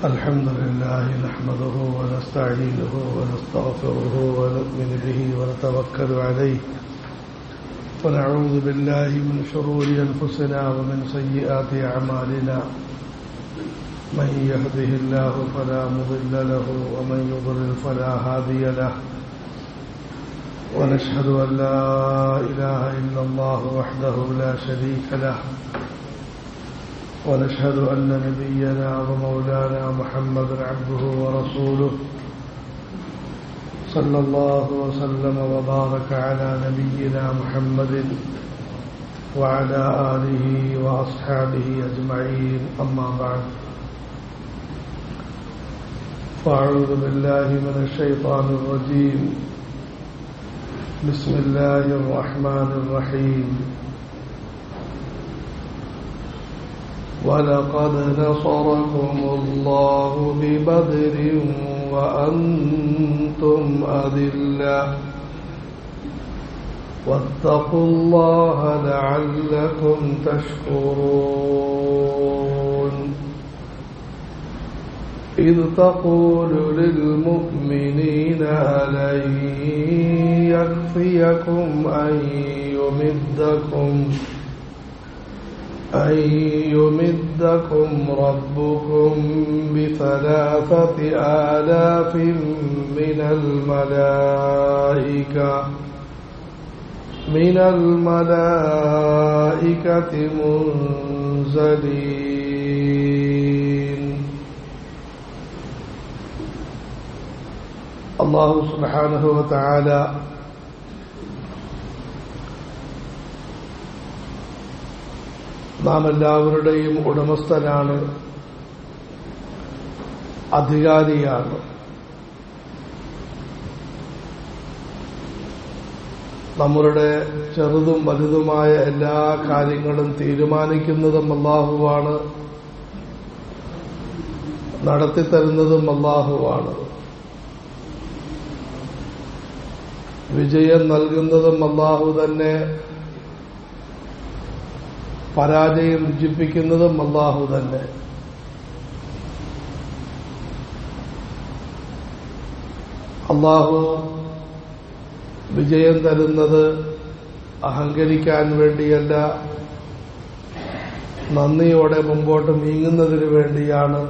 الحمد لله نحمده ونستعينه ونستغفره ونؤمن به ونتوكل عليه ونعوذ بالله من شرور أنفسنا ومن سيئات أعمالنا من يهده الله فلا مضل له ومن يضلل فلا هادي له ونشهد أن لا إله إلا الله وحده لا شريك له ونشهد أن نبينا ومولانا محمدا عبده ورسوله صلى الله وسلم وبارك على نبينا محمد وعلى آله وأصحابه أجمعين أما بعد فأعوذ بالله من الشيطان الرجيم بسم الله الرحمن الرحيم وَلَقَدْ نَصَرَكُمُ اللَّهُ بِبَدْرٍ وَأَنْتُمْ أَذِلَّةٌ وَاتَّقُوا اللَّهَ لَعَلَّكُمْ تَشْكُرُونَ إِذْ تَقُولُ لِلْمُؤْمِنِينَ أَلَنْ يَكْفِيَكُمْ أن يمدكم ربكم ب3,000 من الملائكة منزلين. الله سبحانه وتعالى നാം എല്ലാവരുടെയും ഉടമസ്ഥനാണ്, അധികാരിയാണ്. നമ്മളുടെ ചെറുതും വലുതുമായ എല്ലാ കാര്യങ്ങളും തീരുമാനിക്കുന്നതും അല്ലാഹുവാണ്, നടത്തിത്തരുന്നതും അല്ലാഹുവാണ്. വിജയം നൽകുന്നതും അല്ലാഹു തന്നെ, പരാജയം രുചിപ്പിക്കുന്നതും അല്ലാഹു തന്നെ. അല്ലാഹു വിജയം തരുന്നത് അഹങ്കരിക്കാൻ വേണ്ടിയല്ല, നന്ദിയോടെ മുമ്പോട്ട് നീങ്ങുന്നതിനു വേണ്ടിയാണ്.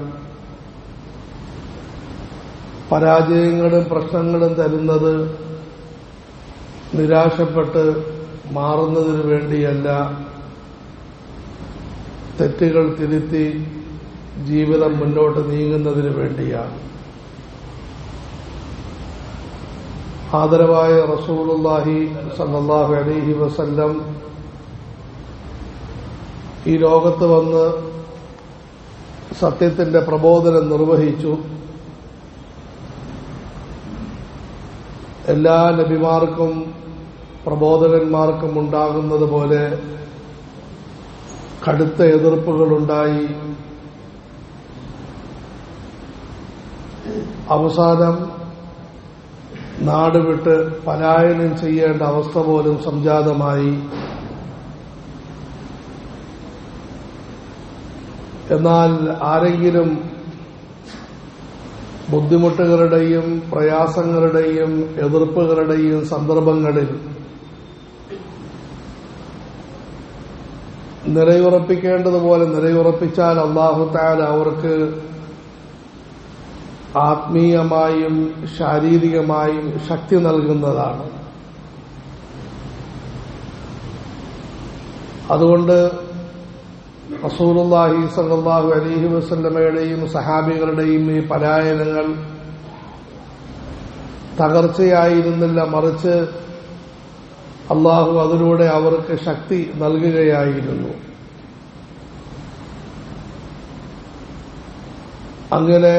പരാജയങ്ങളും പ്രശ്നങ്ങളും തരുന്നത് നിരാശപ്പെട്ട് മാറുന്നതിനു വേണ്ടിയല്ല, തെറ്റുകൾ തിരുത്തി ജീവിതം മുന്നോട്ട് നീങ്ങുന്നതിന് വേണ്ടിയാണ്. ആദരവായ റസൂലുള്ളാഹി സ്വല്ലല്ലാഹു അലൈഹി വസല്ലം ഈ ലോകത്ത് വന്ന് സത്യത്തിന്റെ പ്രബോധനം നിർവഹിച്ചു. എല്ലാ നബിമാർക്കും പ്രബോധകന്മാർക്കും ഉണ്ടാകുന്നത് പോലെ കടുത്ത എതിർപ്പുകളുണ്ടായി. അവസാനം നാട് വിട്ട് പലായനം ചെയ്യേണ്ട അവസ്ഥ പോലും സംജാതമായി. എന്നാൽ ആരെങ്കിലും ബുദ്ധിമുട്ടുകളുടെയും പ്രയാസങ്ങളുടെയും എതിർപ്പുകളുടെയും സന്ദർഭങ്ങളിൽ നിലയുറപ്പിക്കേണ്ടതുപോലെ നിലയുറപ്പിച്ചാൽ അല്ലാഹു തആല അവർക്ക് ആത്മീയമായും ശാരീരികമായും ശക്തി നൽകുന്നതാണ്. അതുകൊണ്ട് റസൂലുള്ളാഹി സ്വല്ലല്ലാഹു അലൈഹി വസല്ലമയുടെയും സഹാബികളുടെയും ഈ പലായനങ്ങൾ തകർച്ചയായിരുന്നില്ല, മറിച്ച് അല്ലാഹു അതിലൂടെ അവർക്ക് ശക്തി നൽകുകയായിരുന്നു. അങ്ങനെ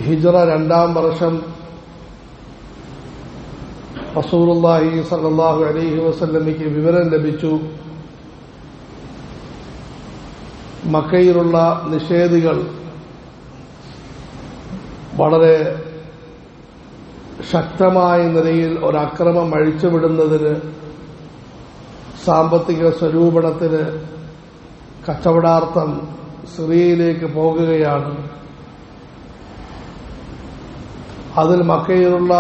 ഹിജ്റ 2-ാം വർഷം റസൂലുള്ളാഹി സ്വല്ലല്ലാഹു അലൈഹി വസല്ലമയ്ക്ക് വിവരം ലഭിച്ചു. മക്കയിലുള്ള നിഷേധികൾ വളരെ ശക്തമായ നിലയിൽ ഒരക്രമം അഴിച്ചുവിടുന്നതിന്, സാമ്പത്തിക സ്വരൂപണത്തിന്, കച്ചവടാർത്ഥം സിറിയയിലേക്ക് പോകുകയാണ്. അതിൽ മക്കയിലുള്ള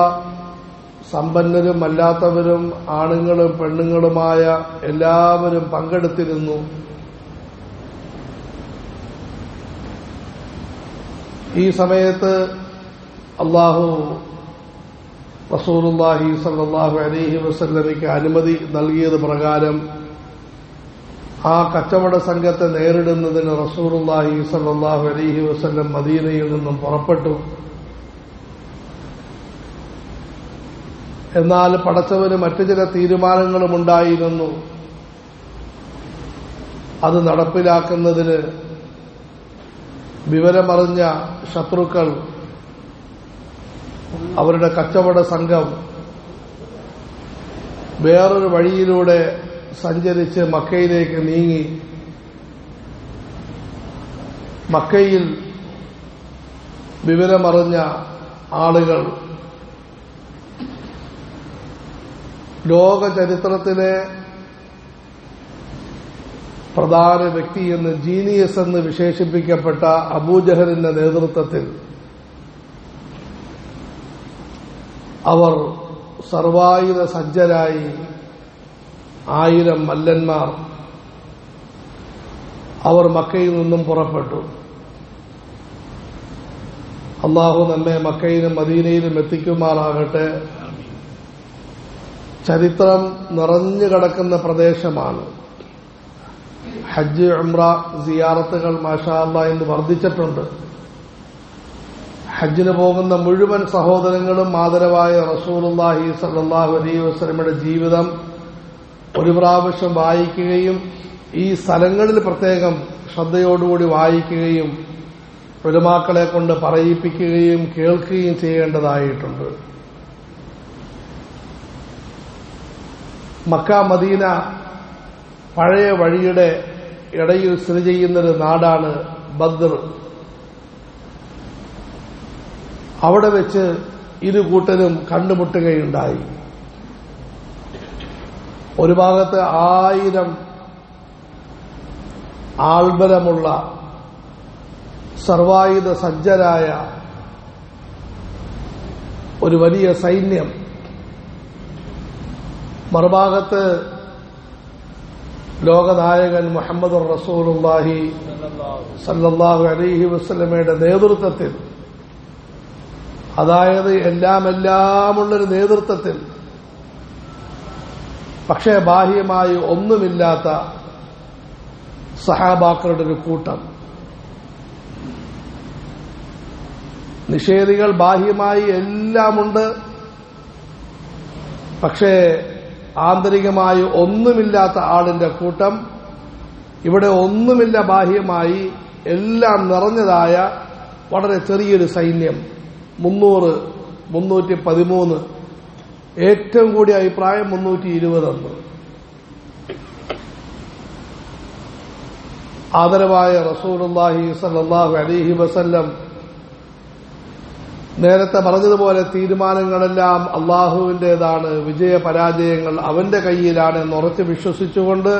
സമ്പന്നരും അല്ലാത്തവരും ആണുങ്ങളും പെണ്ണുങ്ങളുമായ എല്ലാവരും പങ്കെടുത്തിരുന്നു. ഈ സമയത്ത് അല്ലാഹു റസൂലുള്ളാഹി സ്വല്ലല്ലാഹു അലൈഹി വസല്ലമയ്ക്ക് അനുമതി നൽകിയത് പ്രകാരം ആ കച്ചവട സംഘത്തെ നേരിടുന്നതിന് റസൂലുള്ളാഹി സ്വല്ലല്ലാഹു അലൈഹി വസല്ലം മദീനയിൽ നിന്നും പുറപ്പെട്ടു. എന്നാൽ പടച്ചവന് മറ്റു ചില തീരുമാനങ്ങളും ഉണ്ടായിരുന്നു. അത് നടപ്പിലാക്കുന്നതിന് വിവരമറിഞ്ഞ ശത്രുക്കൾ അവരുടെ കച്ചവട സംഘം വേറൊരു വഴിയിലൂടെ സഞ്ചരിച്ച് മക്കയിലേക്ക് നീങ്ങി. മക്കയിൽ വിവരമറിഞ്ഞ ആളുകൾ ലോക ചരിത്രത്തിലെ പ്രധാന വ്യക്തിയെന്ന് ജീനിയസ് എന്ന് വിശേഷിപ്പിക്കപ്പെട്ട അബൂജഹലിന്റെ നേതൃത്വത്തിൽ അവർ സർവായുധ സജ്ജരായി 1000 മല്ലന്മാർ അവർ മക്കയിൽ നിന്നും പുറപ്പെട്ടു. അല്ലാഹു നമ്മെ മക്കയിലും മദീനയിലും എത്തിക്കുമാറാകട്ടെ. ചരിത്രം നിറഞ്ഞു കിടക്കുന്ന പ്രദേശമാണ്. ഹജ്ജ് ഉംറ സിയാറത്തുകൾ മാഷാ അല്ലാഹ് ഇന്ന് വർദ്ധിച്ചിട്ടുണ്ട്. ഹജ്ജിന് പോകുന്ന മുഴുവൻ സഹോദരങ്ങളും ആദരവായ റസൂലുള്ളാഹി സ്വല്ലല്ലാഹു അലൈഹി വസല്ലമയുടെ ജീവിതം ഒരു പ്രാവശ്യം വായിക്കുകയും ഈ സ്ഥലങ്ങളിൽ പ്രത്യേകം ശ്രദ്ധയോടുകൂടി വായിക്കുകയും ഉലമാക്കളെ കൊണ്ട് പറയിപ്പിക്കുകയും കേൾക്കുകയും ചെയ്യേണ്ടതായിട്ടുണ്ട്. മക്ക മദീന പഴയ വഴിയുടെ ഇടയിൽ സ്ഥിതി ചെയ്യുന്നൊരു നാടാണ് ബദ്ർ. അവിടെ വെച്ച് ഇരു കൂട്ടരും കണ്ടുമുട്ടുകയുണ്ടായി. ഒരു ഭാഗത്ത് 1000 ആൾബലമുള്ള സർവായുധ സജ്ജരായ ഒരു വലിയ സൈന്യം, മറുഭാഗത്ത് ലോകനായകൻ മുഹമ്മദുർ റസൂലുള്ളാഹി സല്ലല്ലാഹു അലൈഹി വസല്ലമയുടെ നേതൃത്വത്തിൽ, അതായത് എല്ലാമുള്ളൊരു നേതൃത്വത്തിൽ, പക്ഷേ ബാഹ്യമായി ഒന്നുമില്ലാത്ത സഹാബാക്കളുടെ ഒരു കൂട്ടം. നിഷേധികൾ ബാഹ്യമായി എല്ലാമുണ്ട്, പക്ഷേ ആന്തരികമായി ഒന്നുമില്ലാത്ത ആളിന്റെ കൂട്ടം. ഇവിടെ ഒന്നുമില്ല ബാഹ്യമായി, എല്ലാം നിറഞ്ഞതായ വളരെ ചെറിയൊരു സൈന്യം. 300, 313, ഏറ്റവും കൂടിയ അഭിപ്രായം 320. ആദരവായ റസൂലുള്ളാഹി സ്വല്ലല്ലാഹു അലൈഹി വസല്ലം നേരത്തെ പറഞ്ഞതുപോലെ തീരുമാനങ്ങളെല്ലാം അള്ളാഹുവിന്റേതാണ്, വിജയപരാജയങ്ങൾ അവന്റെ കയ്യിലാണ് എന്നുറച്ച് വിശ്വസിച്ചുകൊണ്ട്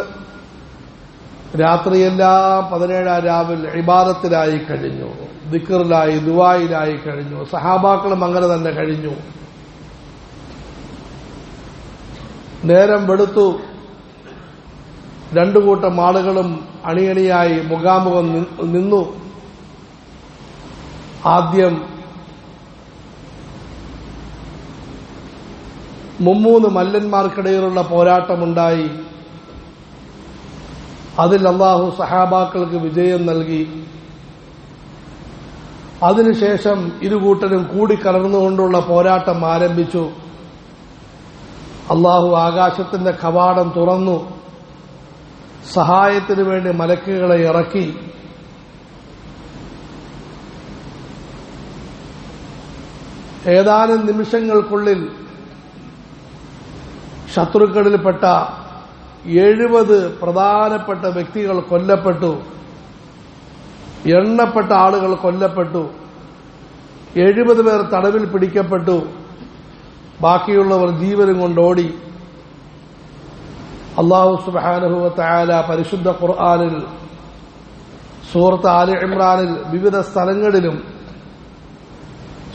രാത്രിയെല്ലാം 17 രാവിൽ ഇബാദത്തിലായി കഴിഞ്ഞു, ദിക്റിലായി, ദുആയിലായി കഴിഞ്ഞു. സഹാബാക്കളും അങ്ങനെ തന്നെ കഴിഞ്ഞു. നേരം വെളുത്തു. 2 കൂട്ടം ആളുകളും അണിയണിയായി മുഖാമുഖം നിന്നു. ആദ്യം 300 മല്ലന്മാർക്കിടയിലുള്ള പോരാട്ടമുണ്ടായി. അതിൽ അല്ലാഹു സഹാബാക്കൾക്ക് വിജയം നൽകി. അതിനുശേഷം ഇരുകൂട്ടരും കൂടിക്കലർന്നുകൊണ്ടുള്ള പോരാട്ടം ആരംഭിച്ചു. അല്ലാഹു ആകാശത്തിന്റെ കവാടം തുറന്നു. സഹായത്തിനു വേണ്ടി മലക്കുകളെ ഇറക്കി. ഏതാനും നിമിഷങ്ങൾക്കുള്ളിൽ ശത്രുക്കളിൽപ്പെട്ട 70 പ്രധാനപ്പെട്ട വ്യക്തികൾ കൊല്ലപ്പെട്ടു. എണ്ണപ്പെട്ട ആളുകൾ കൊല്ലപ്പെട്ടു. 70 പേർ തടവിൽ പിടിക്കപ്പെട്ടു. ബാക്കിയുള്ളവർ ജീവനും കൊണ്ടോടി. അല്ലാഹു സുബ്ഹാനഹു വ തആല പരിശുദ്ധ ഖുർആനിൽ സൂറത്ത് ആലി ഇമ്രാനിൽ വിവിധ സ്ഥലങ്ങളിലും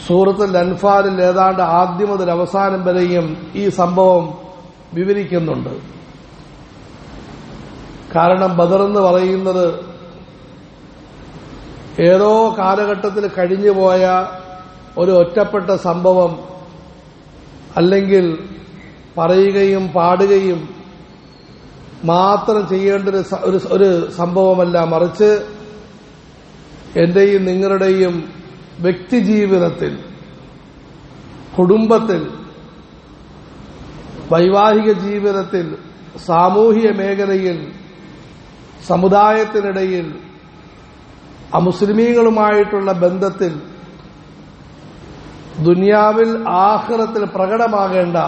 സൂറത്തുൽ അൻഫാലിൽ ഏതാണ്ട് ആദ്യം മുതൽ അവസാനം വരെയും ഈ സംഭവം വിവരിക്കുന്നുണ്ട്. കാരണം ബദർ എന്ന് പറയുന്നത് ഏതോ കാലഘട്ടത്തിൽ കഴിഞ്ഞുപോയ ഒരു ഒറ്റപ്പെട്ട സംഭവം അല്ലെങ്കിൽ പറയുകയും പാടുകയും മാത്രം ചെയ്യേണ്ട ഒരു സംഭവമല്ല, മറിച്ച് എന്റെയും നിങ്ങളുടെയും വ്യക്തിജീവിതത്തിൽ, കുടുംബത്തിൽ, വൈവാഹിക ജീവിതത്തിൽ, സാമൂഹിക മേഖലയിൽ, സമുദായത്തിനിടയിൽ, അമുസ്ലിമീങ്ങളുമായിട്ടുള്ള ബന്ധത്തിൽ, ദുനിയാവിൽ ആഖിറത്തിൽ പ്രകടമാകേണ്ട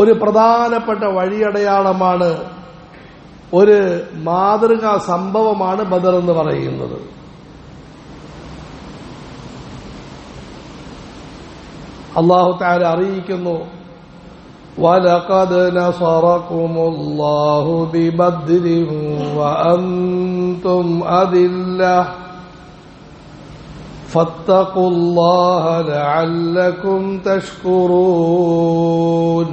ഒരു പ്രധാനപ്പെട്ട വഴിയടയാളമാണ്, ഒരു മാതൃകാ സംഭവമാണ് ബദർ എന്ന് പറയുന്നത്. അല്ലാഹു തആല അറിയിക്കുന്നു, വലഖദ് നസറകുമുല്ലാഹു ബിബദ്രിൻ വഅൻതും അദില്ലഹ ഫത്തഖുല്ലാഹ ലഅല്ലകും തഷ്കുറൂൻ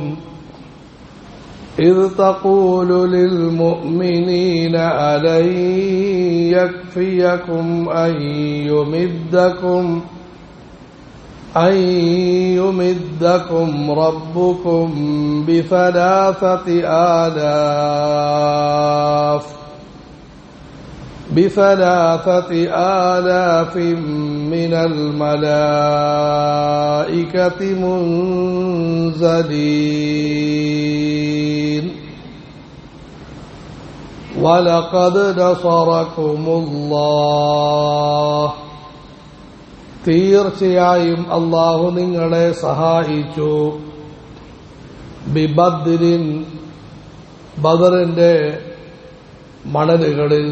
إذ تقول للمؤمنين ألن يكفيكم أن يمدكم ربكم بثلاثة آلاف من الملائكة منزلين ولقد نصركم الله തീർച്ചയായും അല്ലാഹു നിങ്ങളെ സഹായിച്ചു ബിബദ്രിൻ ബദറിന്റെ മണലുകളിൽ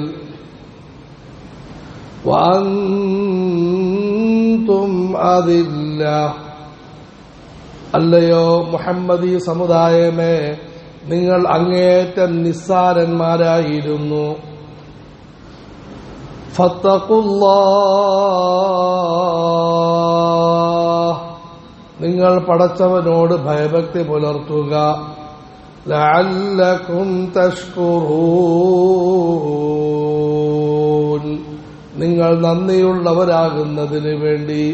വഅൻതും അദില്ല അല്ലയോ മുഹമ്മദി സമുദായമേ, നിങ്ങൾ അങ്ങേയറ്റം നിസ്സാരന്മാരായിരുന്നു. ഫത്തഖുല്ലാഹ് നിങ്ങൾ പടച്ചവനോട് ഭയഭക്തി പുലർത്തുക. ലഅല്ലകും തഷ്കുറൂൻ നിങ്ങൾ നന്ദിയുള്ളവരാകുന്നതിന് വേണ്ടി.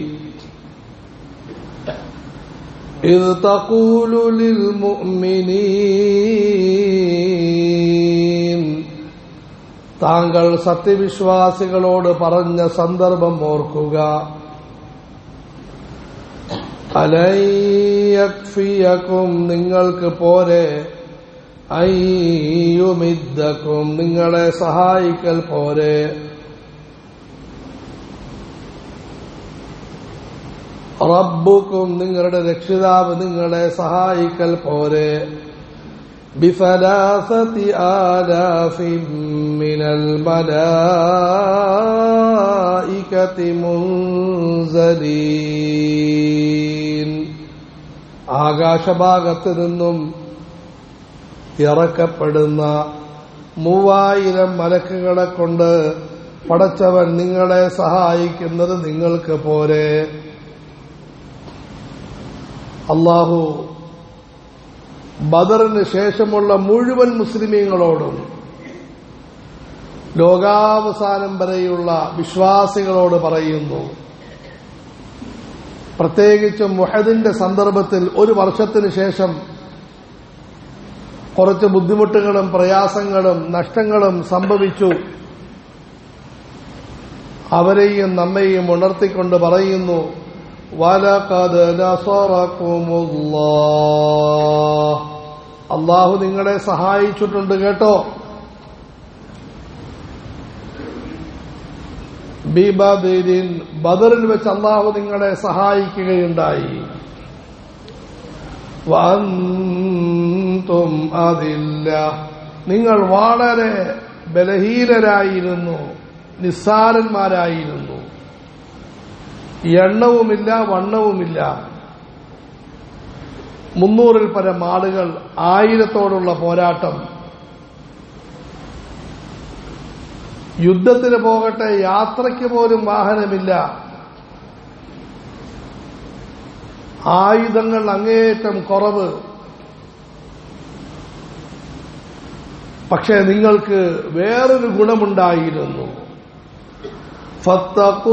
ഇദ് തഖൂലു ലിൽ മുഅ്മിനീൻ താങ്കൾ സത്യവിശ്വാസികളോട് പറഞ്ഞ സന്ദർഭം ഓർക്കുക. അലൻ യക്ഫിയകും നിങ്ങൾക്ക് പോരെ, അൻ യുമിദ്ദകും നിങ്ങളെ സഹായിക്കൽ പോരെ, റബ്ബുക്കും നിങ്ങളുടെ രക്ഷിതാവ് നിങ്ങളെ സഹായിക്കൽ പോരെ, ബിസലാസതി ആലാഫിൻ മിനൽ മലായികതി മുൻസലീൻ ആകാശഭാഗത്ത് നിന്നും ഇറക്കപ്പെടുന്ന 3000 മലക്കുകളെ കൊണ്ട് പടച്ചവൻ നിങ്ങളെ സഹായിക്കുന്നത് നിങ്ങൾക്ക് പോരെ. അല്ലാഹു ബദറിന് ശേഷമുള്ള മുഴുവൻ മുസ്ലിമീങ്ങളോടും ലോകാവസാനം വരെയുള്ള വിശ്വാസികളോട് പറയുന്നു, പ്രത്യേകിച്ചും മുഹദിന്റെ സന്ദർഭത്തിൽ 1 വർഷത്തിന് ശേഷം കുറച്ച് ബുദ്ധിമുട്ടുകളും പ്രയാസങ്ങളും നഷ്ടങ്ങളും സംഭവിച്ചു. അവരെയും നമ്മെയും ഉണർത്തിക്കൊണ്ട് പറയുന്നു, വലഖദ് നസറകുമുല്ലാഹ് അല്ലാഹു നിങ്ങളെ സഹായിച്ചിട്ടുണ്ട് കേട്ടോ. ബിബദ്രിൻ ബദറിൽ വെച്ച് അല്ലാഹു നിങ്ങളെ സഹായിക്കുകയുണ്ടായി. വഅൻതും അദില്ല നിങ്ങൾ വളരെ ബലഹീനരായിരുന്നു, നിസ്സാരന്മാരായിരുന്നു, എണ്ണവുമില്ല വണ്ണവുമില്ല. 300-ൽ പരം ആളുകൾ, 1000-ത്തോടുള്ള പോരാട്ടം. യുദ്ധത്തിന് പോകട്ടെ, യാത്രയ്ക്ക് പോലും വാഹനമില്ല, ആയുധങ്ങൾ അങ്ങേയറ്റം കുറവ്. പക്ഷേ നിങ്ങൾക്ക് വേറൊരു ഗുണമുണ്ടായിരുന്നു. ഫത്തഖുല്ലാഹ്,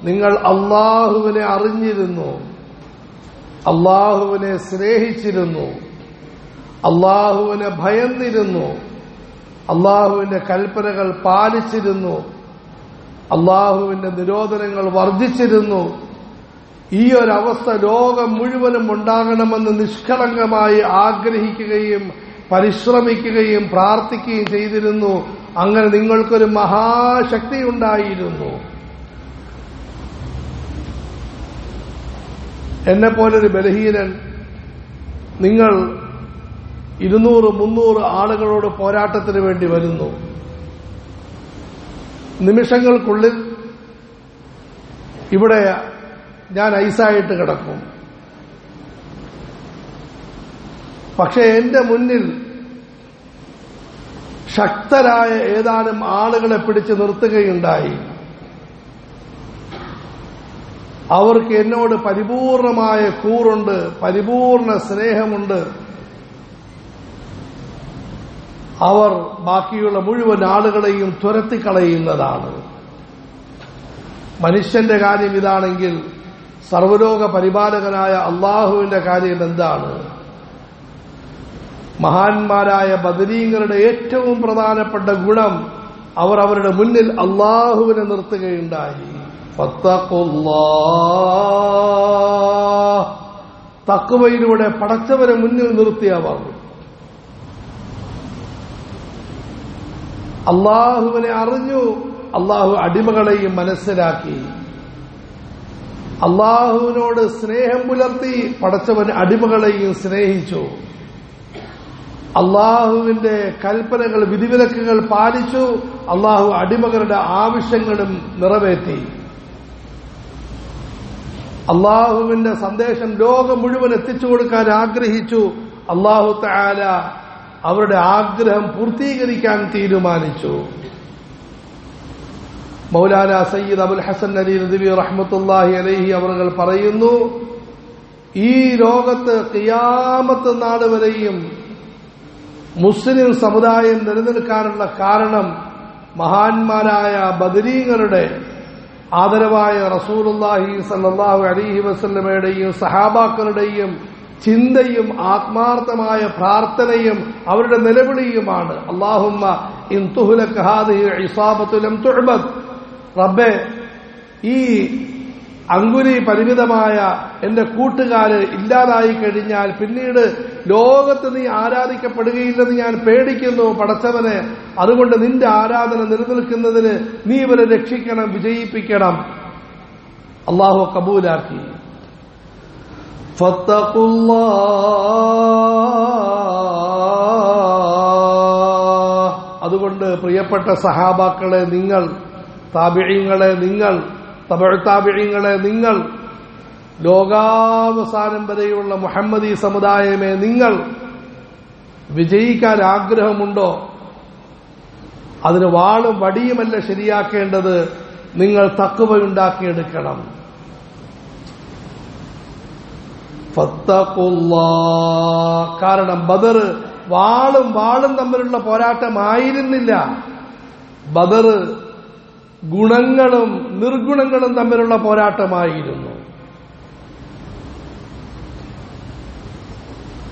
നിങ്ങൾ അല്ലാഹുവിനെ അറിഞ്ഞിരുന്നു, അല്ലാഹുവിനെ സ്നേഹിച്ചിരുന്നു, അല്ലാഹുവിനെ ഭയന്നിരുന്നു, അല്ലാഹുവിന്റെ കൽപ്പനകൾ പാലിച്ചിരുന്നു, അല്ലാഹുവിന്റെ നിരോധനങ്ങൾ വർജിച്ചിരുന്നു. ഈ ഒരവസ്ഥ ലോകം മുഴുവനും ഉണ്ടാകണമെന്ന് നിഷ്കളങ്കമായി ആഗ്രഹിക്കുകയും പരിശ്രമിക്കുകയും പ്രാർത്ഥിക്കുകയും ചെയ്തിരുന്നു. അങ്ങനെ നിങ്ങൾക്കൊരു മഹാശക്തി ഉണ്ടായിരുന്നു. എന്നെപ്പോലൊരു ബലഹീനൻ നിങ്ങൾ 200-300 ആളുകളോട് പോരാട്ടത്തിന് വേണ്ടി വരുന്നു. നിമിഷങ്ങൾക്കുള്ളിൽ ഇവിടെ ഞാൻ ഐസായിട്ട് കിടക്കും. പക്ഷേ എന്റെ മുന്നിൽ ശക്തരായ ഏതാനും ആളുകളെ പിടിച്ചു നിർത്തുകയുണ്ടായി. അവർക്ക് എന്നോട് പരിപൂർണമായ കൂറുണ്ട്, പരിപൂർണ സ്നേഹമുണ്ട്. അവർ ബാക്കിയുള്ള മുഴുവൻ ആളുകളെയും തുരത്തിക്കളയുന്നതാണ്. മനുഷ്യന്റെ കാര്യം ഇതാണെങ്കിൽ സർവലോക പരിപാലകനായ അള്ളാഹുവിന്റെ കാര്യം എന്താണ്? മഹാന്മാരായ ബദരീങ്ങളുടെ ഏറ്റവും പ്രധാനപ്പെട്ട ഗുണം അവർ അവരുടെ മുന്നിൽ അള്ളാഹുവിനെ നിർത്തുകയുണ്ടായി. ഫത്തഖുല്ലാഹ്, തഖ്വയിലൂടെ പടച്ചവരെ മുന്നിൽ നിർത്തിയവർ അള്ളാഹുവിനെ അറിഞ്ഞു, അള്ളാഹു അടിമകളെയും മനസ്സിലാക്കി, അള്ളാഹുവിനോട് സ്നേഹം പുലർത്തി, പടച്ചവൻ അടിമകളെയും സ്നേഹിച്ചു, അള്ളാഹുവിന്റെ കൽപ്പനകൾ വിധിവിലക്കുകൾ പാലിച്ചു, അള്ളാഹു അടിമകളുടെ ആവശ്യങ്ങളും നിറവേറ്റി. അള്ളാഹുവിന്റെ സന്ദേശം ലോകം മുഴുവൻ എത്തിച്ചു കൊടുക്കാൻ ആഗ്രഹിച്ചു. അള്ളാഹു തആല അവരുടെ ആഗ്രഹം പൂർത്തീകരിക്കാൻ തീരുമാനിച്ചു. മൗലാന സയ്യിദ് അബുൽ ഹസൻ അലി നദ്വി റഹ്മത്തുള്ളാഹി അലൈഹി അവർ പറയുന്നു, ഈ ലോകത്ത് ഖിയാമത്ത് നാൾ വരെയും മുസ്ലിം സമുദായം നിലനിൽക്കാനുള്ള കാരണം മഹാന്മാരായ ബദരീങ്ങളുടെ ആദരവായ റസൂലുള്ളാഹി സ്വല്ലല്ലാഹു അലൈഹി വസല്ലമയുടെയും സഹാബാക്കളുടെയും ചിന്തയും ആത്മാർത്ഥമായ പ്രാർത്ഥനയും അവരുടെ നിലവിളിയുമാണ്. അല്ലാഹുമ്മ ഇൻ തുഹ്ലക ഹാദിഹി ഇസാബതു ലം തുഅബദ്, റബ്ബേ ഈ അങ്കുരി പരിമിതമായ എന്റെ കൂട്ടുകാര് ഇല്ലാതായി കഴിഞ്ഞാൽ പിന്നീട് ലോകത്ത് നീ ആരാധിക്കപ്പെടുകയില്ലെന്ന് ഞാൻ പേടിക്കുന്നു പടച്ചവനെ. അതുകൊണ്ട് നിന്റെ ആരാധന നിലനിൽക്കുന്നതിന് നീ ഇവരെ രക്ഷിക്കണം, വിജയിപ്പിക്കണം. അല്ലാഹു കബൂലാക്കി. ഫത്തഖുല്ലാഹ്, അതുകൊണ്ട് പ്രിയപ്പെട്ട സഹാബാക്കളെ നിങ്ങൾ, താബിഈങ്ങളെ നിങ്ങൾ, തബഉ താബിഈങ്ങളെ നിങ്ങൾ, ലോകാവസാനം വരെയുള്ള മുഹമ്മദി സമുദായമേ നിങ്ങൾ വിജയിക്കാൻ ആഗ്രഹമുണ്ടോ? അതിന് വാളും വടിയുമല്ല ശരിയാക്കേണ്ടത്, നിങ്ങൾ തഖ്വയുണ്ടാക്കിയെടുക്കണം. ഫത്തഖുല്ലാഹ്, കാരണം ബദർ വാളും തമ്മിലുള്ള പോരാട്ടമായിരുന്നില്ല. ബദർ ഗുണങ്ങളും നിർഗുണങ്ങളും തമ്മിലുള്ള പോരാട്ടമായിരുന്നു.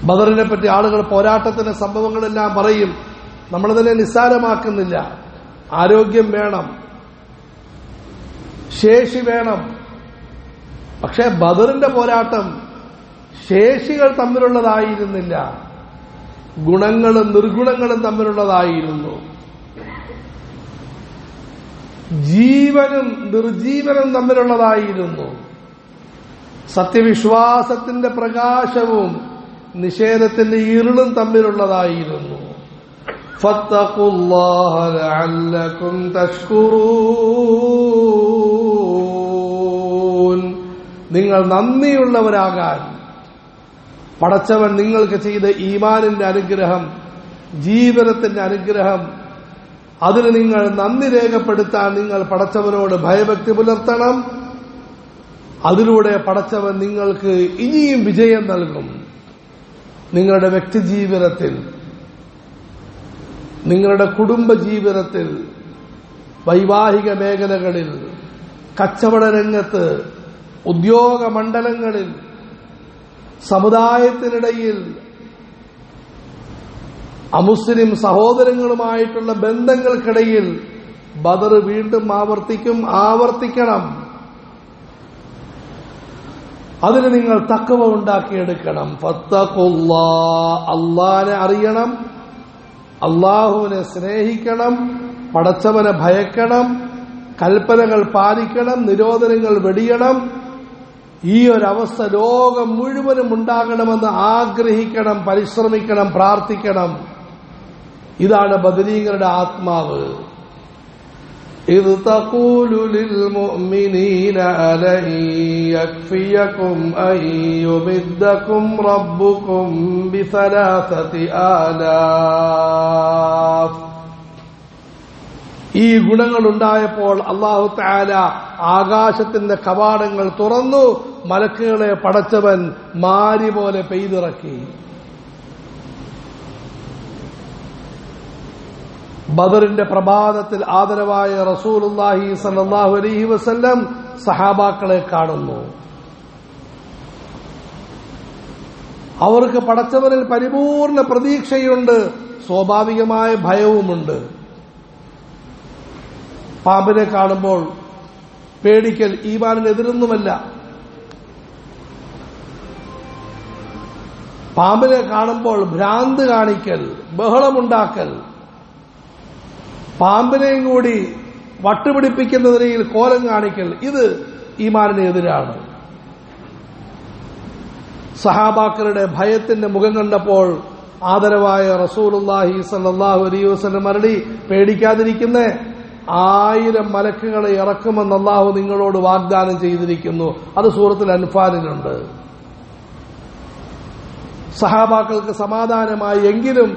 ബദറിനെ പറ്റി ആളുകൾ പോരാട്ടത്തിന്റെ സംഭവങ്ങളെല്ലാം പറയും. നമ്മൾ തന്നെ നിസ്സാരമാക്കുന്നില്ല. ആരോഗ്യം വേണം, ശേഷി വേണം. പക്ഷേ ബദറിന്റെ പോരാട്ടം ശേഷികൾ തമ്മിലുള്ളതായിരുന്നില്ല, ഗുണങ്ങളും നിർഗുണങ്ങളും തമ്മിലുള്ളതായിരുന്നു. ജീവനും നിർജീവനും തമ്മിലുള്ളതായിരുന്നു. സത്യവിശ്വാസത്തിന്റെ പ്രകാശവും നിഷേധത്തിന്റെ ഇരുളും തമ്മിലുള്ളതായിരുന്നു. ഫത്തഖുല്ലാഹ ലഅല്ലകും തഷ്കുറൂൻ, നിങ്ങൾ നന്ദിയുള്ളവരാകാൻ പടച്ചവൻ നിങ്ങൾക്ക് ചെയ്ത ഈമാനിന്റെ അനുഗ്രഹം, ജീവിതത്തിന്റെ അനുഗ്രഹം, അതിന് നിങ്ങൾ നന്ദി രേഖപ്പെടുത്താൻ നിങ്ങൾ പടച്ചവനോട് ഭയഭക്തി പുലർത്തണം. അതിലൂടെ പടച്ചവൻ നിങ്ങൾക്ക് ഇനിയും വിജയം നൽകും. നിങ്ങളുടെ വ്യക്തിജീവിതത്തിൽ, നിങ്ങളുടെ കുടുംബജീവിതത്തിൽ, വൈവാഹിക മേഖലകളിൽ, കച്ചവട രംഗത്ത്, ഉദ്യോഗ മണ്ഡലങ്ങളിൽ, സമുദായത്തിനിടയിൽ, അമുസ്ലിം സഹോദരങ്ങളുമായിട്ടുള്ള ബന്ധങ്ങൾക്കിടയിൽ ബദർ വീണ്ടും ആവർത്തിക്കണം. അതിന് നിങ്ങൾ തഖ്വ ഉണ്ടാക്കിയെടുക്കണം. ഫത്തഖുല്ലാഹ്, അല്ലാഹനെ അറിയണം, അല്ലാഹുവിനെ സ്നേഹിക്കണം, പടച്ചവനെ ഭയക്കണം, കൽപ്പനകൾ പാലിക്കണം, നിരോധനങ്ങൾ വെടിയണം. ഈ ഒരവസ്ഥ ലോകം മുഴുവനും ഉണ്ടാകണമെന്ന് ആഗ്രഹിക്കണം, പരിശ്രമിക്കണം, പ്രാർത്ഥിക്കണം. ഇതാണ് ബദരീങ്ങളുടെ ആത്മാവ്. إذ تقول للمؤمنين ألن يكفيكم أن يمدكم ربكم ب3,000. ഈ ഗുണങ്ങൾ ഉണ്ടായപ്പോൾ അല്ലാഹു തആല ആകാശത്തിന്റെ കവാടങ്ങൾ തുറന്നു, മലക്കുകളെ പടച്ചവൻ മാരി പോലെ പെയ്തിറക്കി. ബദറിന്റെ പ്രഭാതത്തിൽ ആദരവായ റസൂലുള്ളാഹി സ്വല്ലല്ലാഹു അലൈഹി വസല്ലം സഹാബാക്കളെ കാണുന്നു. അവർക്ക് പടച്ചവനിൽ പരിപൂർണ പ്രതീക്ഷയുണ്ട്, സ്വാഭാവികമായ ഭയവുമുണ്ട്. പാമ്പിനെ കാണുമ്പോൾ പേടിക്കൽ ഈമാനിനെതിരൊന്നുമല്ല. പാമ്പിനെ കാണുമ്പോൾ ഭ്രാന്ത് കാണിക്കൽ, ബഹളമുണ്ടാക്കൽ, പാമ്പിനെയും കൂടി വട്ടുപിടിപ്പിക്കുന്ന നിലയിൽ കോലം കാണിക്കൽ, ഇത് ഈമാനിന് എതിരാണ്. സഹാബാക്കളുടെ ഭയത്തിന്റെ മുഖം കണ്ടപ്പോൾ ആദരവായ റസൂലുള്ളാഹി സ്വല്ലല്ലാഹു അലൈഹി വസല്ലം അരുളി, പേടിക്കാതിരിക്കുന്ന 1000 മലക്കുകളെ ഇറക്കുമെന്ന് അല്ലാഹു നിങ്ങളോട് വാഗ്ദാനം ചെയ്തിരിക്കുന്നു. അത് സൂറത്തുൽ അൻഫാലിലുണ്ട്. സഹാബാക്കൾക്ക് സമാധാനമായി. എങ്കിലും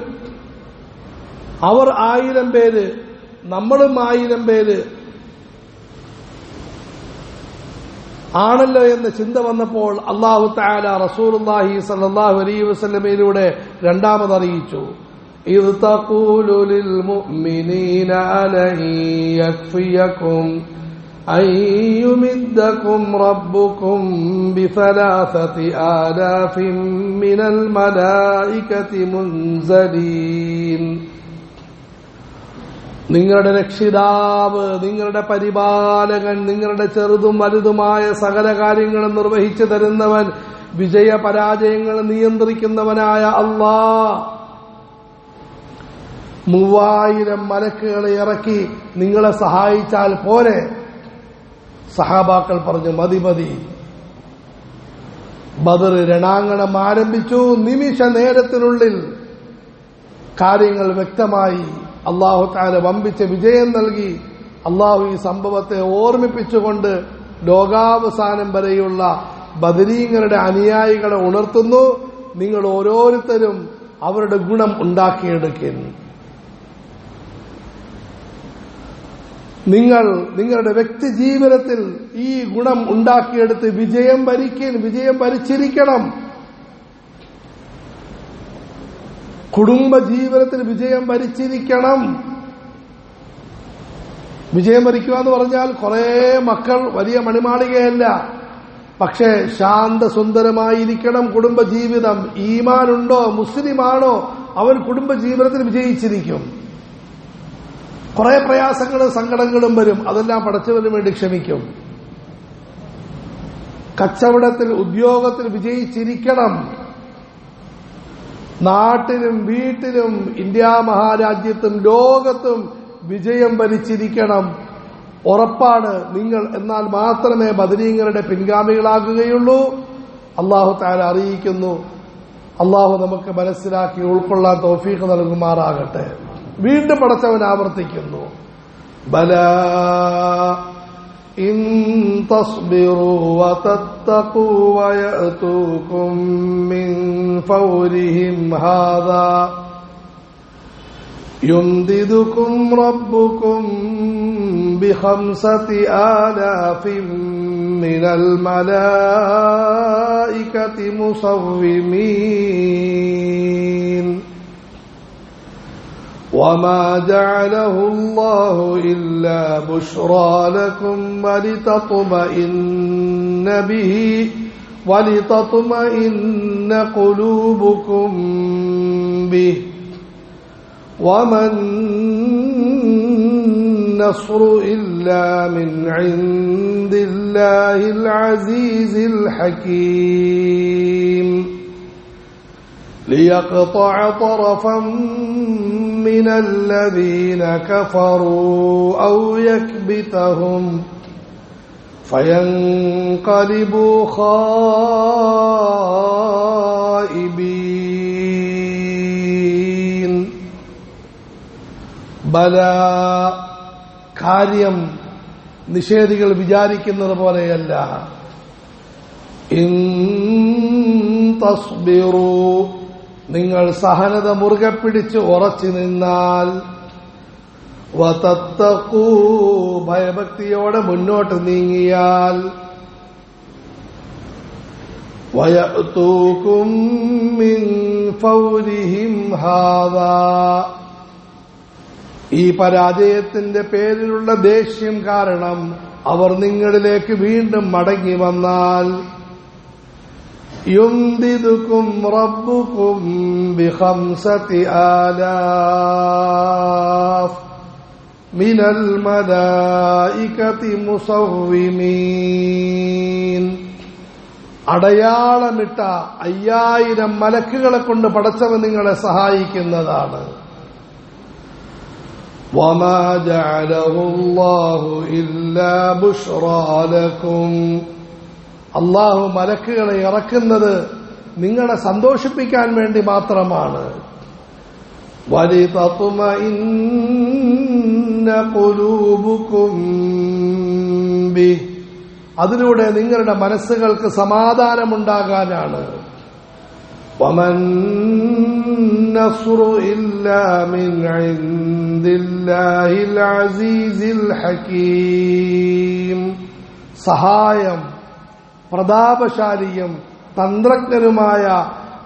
അവർ 1000 പേര്, നമ്മളും 1000 പേര് ആണല്ലോ എന്ന ചിന്ത വന്നപ്പോൾ അല്ലാഹു തആല റസൂലുള്ളാഹി സ്വല്ലല്ലാഹു അലൈഹി വസല്ലമയിലൂടെ രണ്ടാമത് അറിയിച്ചു. إذ تقول للمؤمنين ألن يكفيكم أن يمدكم ربكم ب3,000 من الملائكة منزلين. നിങ്ങളുടെ രക്ഷിതാവ്, നിങ്ങളുടെ പരിപാലകൻ, നിങ്ങളുടെ ചെറുതും വലുതുമായ സകല കാര്യങ്ങളും നിർവഹിച്ചു തരുന്നവൻ, വിജയപരാജയങ്ങൾ നിയന്ത്രിക്കുന്നവനായ അല്ലാഹ് 3000 മലക്കുകളെ ഇറക്കി നിങ്ങളെ സഹായിച്ചാൽ പോരെ? സഹാബാക്കൾ പറഞ്ഞു, മതി മതി. ബദർ രണാങ്കണം ആരംഭിച്ചു. നിമിഷ നേരത്തിനുള്ളിൽ കാര്യങ്ങൾ വ്യക്തമായി. അല്ലാഹു തആല വമ്പിച്ച വിജയം നൽകി. അല്ലാഹു ഈ സംഭവത്തെ ഓർമ്മിപ്പിച്ചുകൊണ്ട് ലോകാവസാനം വരെയുള്ള ബദരീങ്ങളുടെ അനുയായികളെ ഉണർത്തുന്നു. നിങ്ങൾ ഓരോരുത്തരും അവരുടെ ഗുണം ഉണ്ടാക്കിയെടുക്കുന്നു. നിങ്ങൾ നിങ്ങളുടെ വ്യക്തി ജീവിതത്തിൽ ഈ ഗുണം ഉണ്ടാക്കിയെടുത്ത് വിജയം ഭരിച്ചിരിക്കണം. കുടുംബ ജീവിതത്തിൽ വിജയം ഭരിച്ചിരിക്കണം. വിജയം ഭരിക്കുക എന്ന് പറഞ്ഞാൽ കുറെ മക്കൾ, വലിയ മണിമാളികയല്ല, പക്ഷേ ശാന്തസുന്ദരമായിരിക്കണം കുടുംബജീവിതം. ഈമാനുണ്ടോ, മുസ്ലിമാണോ, അവൻ കുടുംബജീവിതത്തിൽ വിജയിച്ചിരിക്കും. കുറെ പ്രയാസങ്ങളും സങ്കടങ്ങളും വരും, അതെല്ലാം പടച്ചവന് വേണ്ടി ക്ഷമിക്കും. കച്ചവടത്തിൽ, ഉദ്യോഗത്തിൽ വിജയിച്ചിരിക്കണം. നാട്ടിലും വീട്ടിലും ഇന്ത്യ മഹാരാജ്യത്തും ലോകത്തും വിജയം ഭരിച്ചിരിക്കണം. ഉറപ്പാണ് നിങ്ങൾ. എന്നാൽ മാത്രമേ ബദരീങ്ങളുടെ പിൻഗാമികളാകുകയുള്ളൂ. അല്ലാഹു തആല അറിയിക്കുന്നു. അല്ലാഹു നമുക്ക് മനസ്സിലാക്കി ഉൾക്കൊള്ളാൻ തൗഫീഖ് നൽകുമാറാകട്ടെ. വീണ്ടും പടച്ചവൻ ആവർത്തിക്കുന്നു, ബലാ إن تصبروا وتتقوا ويأتوكم من فورهم هذا يمددكم ربكم ب5,000 من الملائكة مصومين وما جعله الله إلا بشرى لكم ولتطمئن به ولتطمئن قلوبكم به وما النصر إلا من عند الله العزيز الحكيم ليقطع طرفا من الذين كفروا أو يكبتهم فينقلبوا خائبين ബലാ, കാര്യം നിഷേധികൾ വിചാരിക്കുന്നത് പോലെയല്ല. ഇൻ തസ്ബിറൂ, നിങ്ങൾ സഹനത മുറുകെ പിടിച്ച് ഉറച്ചു നിന്നാൽ, വതത്തഖൂ, ഭയഭക്തിയോടെ മുന്നോട്ട് നീങ്ങിയാൽ, വയഅതൂകും മിൻ ഫൗരിഹിം ഹാദാ, ഈ പരാജയത്തിന്റെ പേരിലുള്ള ദേഷ്യം കാരണം അവർ നിങ്ങളിലേക്ക് വീണ്ടും മടങ്ങി വന്നാൽ, യുംദിദുകും റബ്ബുകും ബി5,000 മിനൽ മലായികതി മുസവ്വിമീൻ, അടയാളമിട്ട 5000 മലക്കുകളെ കൊണ്ട് പടച്ചവൻ നിങ്ങളെ സഹായിക്കുന്നതാണ്. وما جعله الله إلا بشرى لكم, അല്ലാഹു മലക്കുകളെ ഇറക്കുന്നത് നിങ്ങളെ സന്തോഷിപ്പിക്കാൻ വേണ്ടി മാത്രമാണ്. വലിതത്മഇന്ന ഖുലൂബുകും ബിഹി, അതിലൂടെ നിങ്ങളുടെ മനസ്സുകൾക്ക് സമാധാനമുണ്ടാകാനാണ്. വമൻ നസ്റു ഇല്ലാ മിൻ ഇൻദില്ലാഹിൽ അസീസിൽ ഹകീം, സഹായം പ്രതാപശാലിയും തന്ത്രജ്ഞനുമായ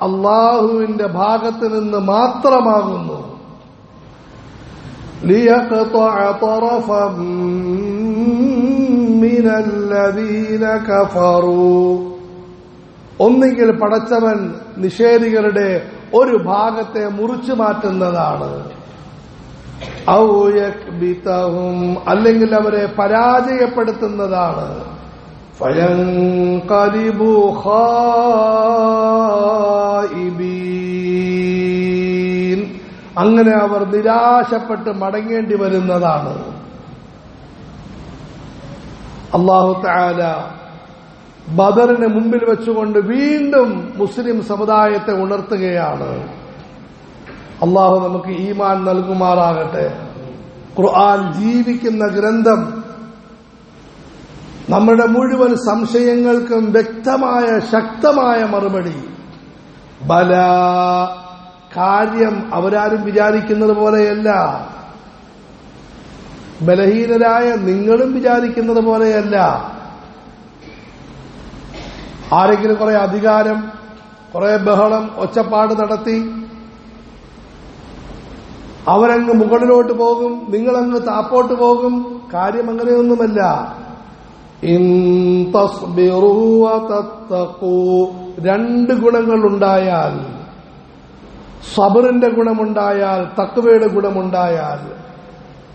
അല്ലാഹുവിന്റെ ഭാഗത്ത് നിന്ന് മാത്രമാകുന്നു. ലിയഖ്തഅ തറഫൻ മിനല്ലദീന കഫറൂ, ഒന്നുകിൽ പടച്ചവൻ നിഷേധികളുടെ ഒരു ഭാഗത്തെ മുറിച്ചു മാറ്റുന്നതാണ്. ഔ യക്ബിതഹും, അല്ലെങ്കിൽ അവരെ പരാജയപ്പെടുത്തുന്നതാണ്. ഫയൻഖലിബു ഖായിബീൻ, അങ്ങനെ അവർ നിരാശപ്പെട്ട് മടങ്ങേണ്ടി വരുന്നതാണ്. അല്ലാഹു തആല ബദറിനെ മുമ്പിൽ വെച്ചുകൊണ്ട് വീണ്ടും മുസ്ലിം സമുദായത്തെ ഉണർത്തുകയാണ്. അല്ലാഹു നമുക്ക് ഈമാൻ നൽകുമാറാകട്ടെ. ഖുർആൻ ജീവിക്കുന്ന ഗ്രന്ഥം, നമ്മുടെ മുഴുവൻ സംശയങ്ങൾക്കും വ്യക്തമായ ശക്തമായ മറുപടി. ബലാ, കാര്യം അവരാരും വിചാരിക്കുന്നത് പോലെയല്ല, ബലഹീനരായ നിങ്ങളും വിചാരിക്കുന്നത് പോലെയല്ല. ആരെങ്കിലും കുറെ അധികാരം, കുറെ ബഹളം, ഒച്ചപ്പാട് നടത്തി അവരങ്ങ് മുകളിലോട്ട് പോകും, നിങ്ങളങ്ങ് താപ്പോട്ട് പോകും. കാര്യം അങ്ങനെയൊന്നുമല്ല. ഇൻ തസ്ബിറൂ വതത്തഖൂ, 2 ഗുണങ്ങളുണ്ടായാൽ, സബറിന്റെ ഗുണമുണ്ടായാൽ, തഖ്വയുടെ ഗുണമുണ്ടായാൽ.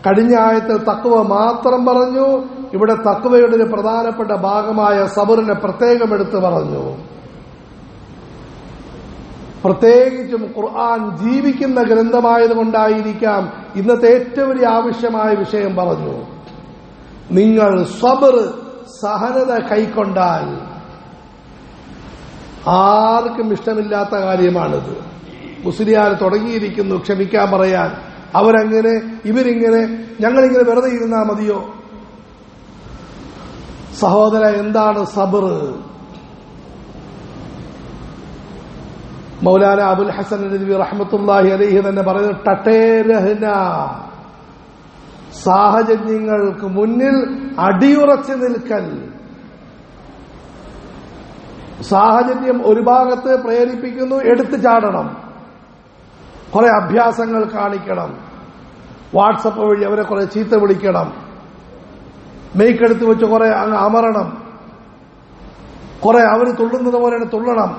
കഴിഞ്ഞ ആയത്തിൽ തഖ്വ മാത്രം പറഞ്ഞു, ഇവിടെ തഖ്വയുടെ ഒരു പ്രധാനപ്പെട്ട ഭാഗമായ സബറിനെ പ്രത്യേകം എടുത്തു പറഞ്ഞു. പ്രത്യേകിച്ചും ഖുർആൻ ജീവിക്കുന്ന ഗ്രന്ഥമായതുകൊണ്ടായിരിക്കാം ഇന്നത്തെ ഏറ്റവും വലിയ ആവശ്യമായ വിഷയം പറഞ്ഞു. നിങ്ങൾ സബർ, സഹനത കൈക്കൊണ്ടാൽ, ആർക്കും ഇഷ്ടമില്ലാത്ത കാര്യമാണിത്. മുസ്ലിയാർ തുടങ്ങിയിരിക്കുന്നു ക്ഷമിക്കാൻ പറയാൻ. അവരങ്ങനെ ഇവരിങ്ങനെ, ഞങ്ങളിങ്ങനെ വെറുതെ ഇരുന്നാ മതിയോ? സഹോദര, എന്താണ് സബർ? മൗലാന അബുൽ ഹസൻ നദ്വി റഹ്മത്തുള്ളാഹി അലൈഹി തന്നെ പറയുന്നത്, ടട്ടേ രഹ്ന, സാഹചര്യങ്ങൾക്ക് മുന്നിൽ അടിയുറച്ചു നിൽക്കൽ. സാഹചര്യം ഒരു ഭാഗത്ത് പ്രേരിപ്പിക്കുന്നു, എടുത്തു ചാടണം, കുറെ അഭ്യാസങ്ങൾ കാണിക്കണം, വാട്സപ്പ് വഴി അവരെ കുറെ ചീത്ത വിളിക്കണം, മെയ്ക്കെടുത്ത് വെച്ച് കുറെ അങ്ങ് അമറണം, കുറെ അവർ തുള്ളുന്നത് പോലെ തുള്ളണം.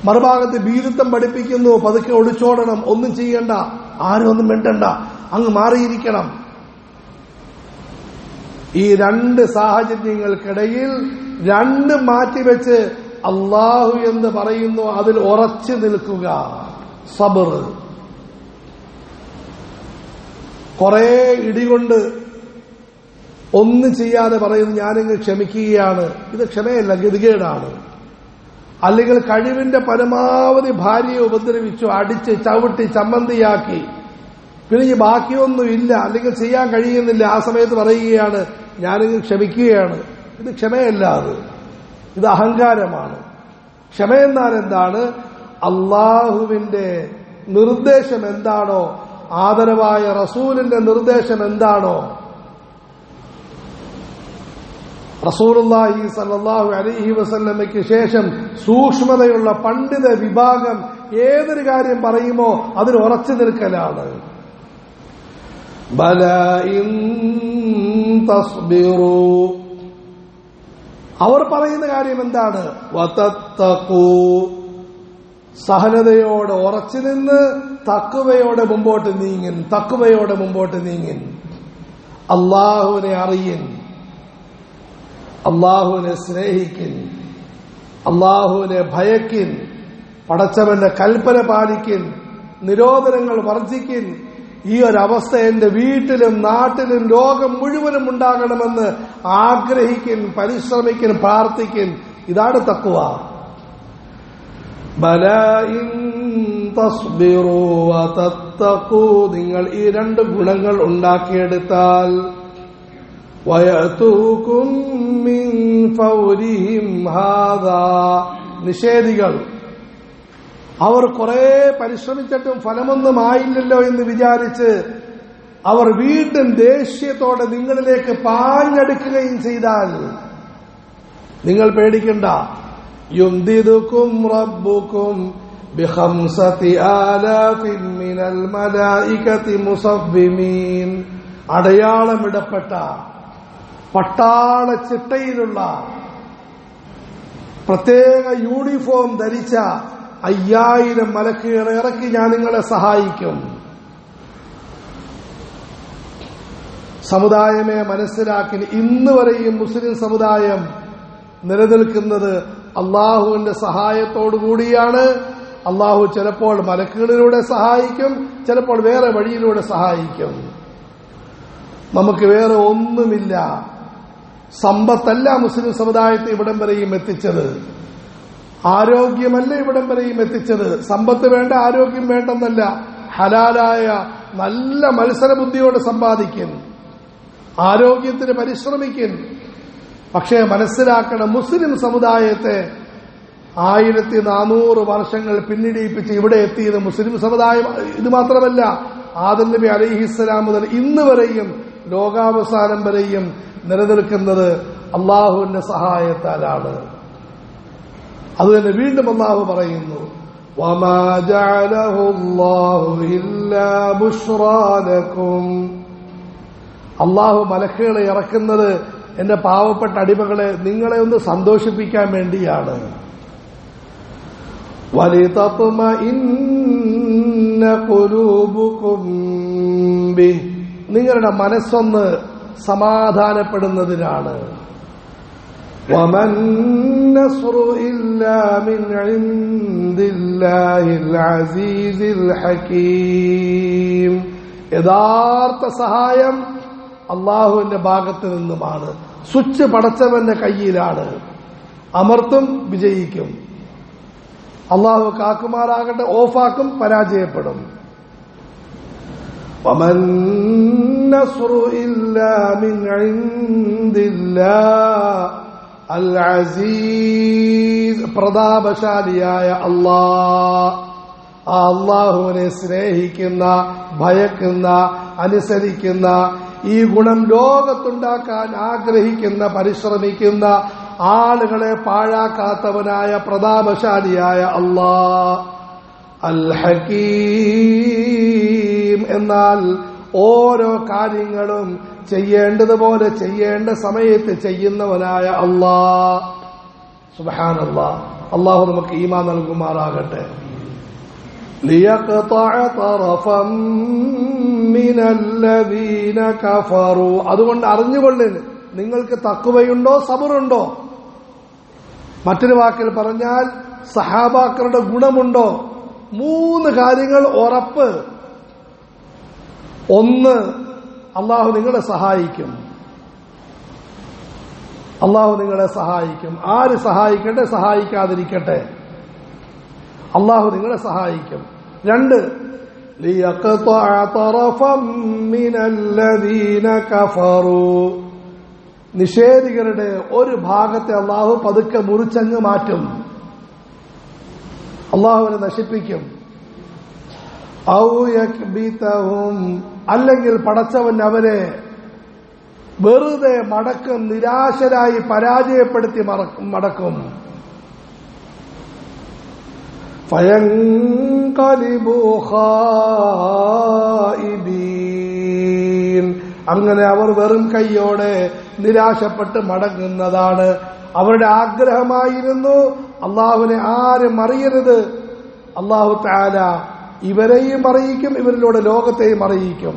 മറുഭാഗത്ത് ഭീരുത്വം പഠിപ്പിക്കുന്നു, പതുക്കെ ഒളിച്ചോടണം, ഒന്നും ചെയ്യണ്ട, ആരും ഒന്നും മിണ്ടണ്ട, അങ്ങ് മാറിയിരിക്കണം. ഈ രണ്ട് സാഹചര്യങ്ങൾക്കിടയിൽ രണ്ടും മാറ്റിവെച്ച് അല്ലാഹു എന്ന് പറയുന്നു, അതിൽ ഉറച്ചു നിൽക്കുക, സബർ. കുറെ ഇടികൊണ്ട് ഒന്നും ചെയ്യാതെ പറയുന്നു, ഞാനിങ്ങ് ക്ഷമിക്കുകയാണ്. ഇത് ക്ഷമയല്ല, ഗതികേടാണ്. അല്ലെങ്കിൽ കഴിവിന്റെ പരമാവധി ഭാര്യയെ ഉപദ്രവിച്ചു, അടിച്ച് ചവിട്ടി ചമ്മന്തിയാക്കി, പിന്നെ ഈ ബാക്കിയൊന്നുമില്ല, അല്ലെങ്കിൽ ചെയ്യാൻ കഴിയുന്നില്ല, ആ സമയത്ത് പറയുകയാണ് ഞാനിങ്ങ് ക്ഷമിക്കുകയാണ്. ഇത് ക്ഷമയല്ല, ഇത് അഹങ്കാരമാണ്. ക്ഷമയെന്നാൽ എന്താണ്? അള്ളാഹുവിന്റെ നിർദ്ദേശം എന്താണോ, ആദരവായ റസൂലിന്റെ നിർദ്ദേശം എന്താണോ, റസൂലുള്ളാഹി സ്വല്ലല്ലാഹു അലൈഹി വസല്ലമയ്ക്ക് ശേഷം സൂക്ഷ്മതയുള്ള പണ്ഡിത വിഭാഗം ഏതൊരു കാര്യം പറയുമോ അതിൽ ഉറച്ചു നിൽക്കലാണ്. ബലാ ഇൻ തസ്ബിറു, അവർ പറയുന്ന കാര്യം എന്താണ്? വതത്തഖൂ, സഹനതയോടെ ഉറച്ചു നിന്ന് തഖ്വയോടെ മുമ്പോട്ട് നീങ്ങിൻ, തഖ്വയോടെ മുമ്പോട്ട് നീങ്ങിൻ. അല്ലാഹുവിനെ അറിയിൻ, അള്ളാഹുവിനെ സ്നേഹിക്കിൻ, അള്ളാഹുവിനെ ഭയക്കിൻ, പടച്ചവന്റെ കൽപ്പന പാലിക്കിൻ, നിരോധനങ്ങൾ വർജിക്കിൻ. ഈ ഒരവസ്ഥ എന്റെ വീട്ടിലും നാട്ടിലും ലോകം മുഴുവനും ഉണ്ടാകണമെന്ന് ആഗ്രഹിക്കിൻ, പരിശ്രമിക്കിൻ, പ്രാർത്ഥിക്കിൻ. ഇതാണ് തഖ്വ. ബലാ ഇൻ തസ്ബിറു വതത്തഖൂ, നിങ്ങൾ ഈ രണ്ട് ഗുണങ്ങൾ ഉണ്ടാക്കിയെടുത്താൽ, വയതൂകും മിൻ ഫൗരിഹിം ഹാദാ, നിഷേധികൾ അവർ കുറെ പരിശ്രമിച്ചിട്ടും ഫലമൊന്നും ആയില്ലല്ലോ എന്ന് വിചാരിച്ച് അവർ വീണ്ടും ദേഷ്യത്തോടെ നിങ്ങളിലേക്ക് പാഞ്ഞെടുക്കുകയും ചെയ്താൽ നിങ്ങൾ പേടിക്കണ്ട. യുംദിദുകും റബ്ബുകും ബിഖംസതി ആലാഫിൻ മിനൽ മലായികതി മുസവ്വിമീൻ, അടയാളമിടപ്പെട്ട പട്ടാള ചിട്ടയിലുള്ള പ്രത്യേക യൂണിഫോം ധരിച്ച 5000 മലക്കുകളെ ഇറക്കി ഞാൻ നിങ്ങളെ സഹായിക്കും. സമുദായമേ മനസ്സിലാക്കി, ഇന്ന് വരെയും മുസ്ലിം സമുദായം നിലനിൽക്കുന്നത് അള്ളാഹുവിന്റെ സഹായത്തോടുകൂടിയാണ്. അള്ളാഹു ചിലപ്പോൾ മലക്കുകളിലൂടെ സഹായിക്കും, ചിലപ്പോൾ വേറെ വഴിയിലൂടെ സഹായിക്കും. നമുക്ക് വേറെ ഒന്നുമില്ല. സമ്പത്തല്ല മുസ്ലിം സമുദായത്തെ ഇവിടം വരെയും എത്തിച്ചത്, ആരോഗ്യമല്ല ഇവിടം വരെയും എത്തിച്ചത്. സമ്പത്ത് വേണ്ട, ആരോഗ്യം വേണ്ടെന്നല്ല, ഹലാലായ നല്ല മത്സരബുദ്ധിയോടെ സമ്പാദിക്കും, ആരോഗ്യത്തിന് പരിശ്രമിക്കും. പക്ഷേ മനസ്സിലാക്കണം, മുസ്ലിം സമുദായത്തെ 1400 വർഷങ്ങൾ പിന്നിടിപ്പിച്ച് ഇവിടെ എത്തിയത് മുസ്ലിം സമുദായം. ഇത് മാത്രമല്ല, ആദം നബി അലൈഹിസ്സലാം മുതൽ ഇന്ന് വരെയും ലോകാവസാനം വരെയും നിലനിൽക്കുന്നത് അള്ളാഹുവിന്റെ സഹായത്താലാണ്. അതുതന്നെ വീണ്ടും അള്ളാഹു പറയുന്നു, വമാ ജഅലഹു അല്ലാഹു ഇല്ലാ ബുശ്റാ ലക്കും, അള്ളാഹു മലക്കുകളെ ഇറക്കുന്നത് എന്റെ പാവപ്പെട്ട അടിമകളെ നിങ്ങളെ ഒന്ന് സന്തോഷിപ്പിക്കാൻ വേണ്ടിയാണ്. വലിതത്മഇന്ന ഖുലൂബുകും ബിഹി, നിങ്ങളുടെ മനസ്സൊന്ന് സമാധാനപ്പെടുന്നതിനാണ്. വമൻ നസ്റു ഇല്ലാ മിൻ ഇൻദില്ലാഹിൽ അസീസിൽ ഹകീം, യഥാർത്ഥ സഹായം അള്ളാഹുവിന്റെ ഭാഗത്ത് നിന്നുമാണ്. സ്വിച്ച് പടച്ചവന്റെ കയ്യിലാണ്, അമർത്തും വിജയിക്കും. അള്ളാഹു കാക്കുമാറാകട്ടെ, ഓഫാക്കും പരാജയപ്പെടും. വമൻ നസ്റു ഇല്ലാ മിൻ ഇൻദില്ലാഹ് അൽ അസീസ്, പ്രതാപശാലിയായ അല്ലാഹ്. ആ അല്ലാഹുവിനെ സ്നേഹിക്കുന്ന, ഭയക്കുന്ന, അനുസരിക്കുന്ന, ഈ ഗുണം ലോകത്തുണ്ടാക്കാൻ ആഗ്രഹിക്കുന്ന, പരിശ്രമിക്കുന്ന ആളുകളെ പാഴാക്കാത്തവനായ പ്രതാപശാലിയായ അല്ലാഹ്. അൽ ഹകീം എന്നാൽ ഓരോ കാര്യങ്ങളും ചെയ്യേണ്ടതുപോലെ ചെയ്യേണ്ട സമയത്ത് ചെയ്യുന്നവനായ അല്ലാഹ്. സുബ്ഹാനല്ലാഹ്. അല്ലാഹു നമുക്ക് ഈമാൻ നൽകുമാറാകട്ടെ. ലിയഖ്തഅ തറഫൻ മിനല്ലദീന കഫറു, അതുകൊണ്ട് അറിഞ്ഞുകൊള്ളിന് നിങ്ങൾക്ക് തഖ്വയുണ്ടോ, സബറുണ്ടോ. മറ്റൊരു വാക്കിൽ പറഞ്ഞാൽ സഹാബാക്കളുടെ ഗുണമുണ്ടോ. 3 കാര്യങ്ങൾ ഉറപ്പ്. 1, അള്ളാഹു നിങ്ങളെ സഹായിക്കും. അള്ളാഹു നിങ്ങളെ സഹായിക്കും. ആര് സഹായിക്കട്ടെ, സഹായിക്കാതിരിക്കട്ടെ, അള്ളാഹു നിങ്ങളെ സഹായിക്കും. 2, ലിയഖ്തഅ തറഫൻ മിനല്ലദീന കഫറു, നിഷേധികരുടെ ഒരു ഭാഗത്തെ അള്ളാഹു പതുക്കെ മുറിച്ചങ്ങ് മാറ്റും, അള്ളാഹുവിനെ നശിപ്പിക്കും. ഔ യക്ബിതഹും, അല്ലെങ്കിൽ പടച്ചവൻ അവരെ വെറുതെ മടക്കും, നിരാശരായി പരാജയപ്പെടുത്തി മടക്കും. ഫയൻഖലിബു ഖായിബീൻ, അങ്ങനെ അവർ വെറും കൈയോടെ നിരാശപ്പെട്ട് മടങ്ങുന്നതാണ്. അവരുടെ ആഗ്രഹമായിരുന്നു അള്ളാഹുവിനെ ആരും അറിയരുത്. അള്ളാഹു തആല ഇവരെയും അറിയിക്കും, ഇവരിലൂടെ ലോകത്തെയും അറിയിക്കും.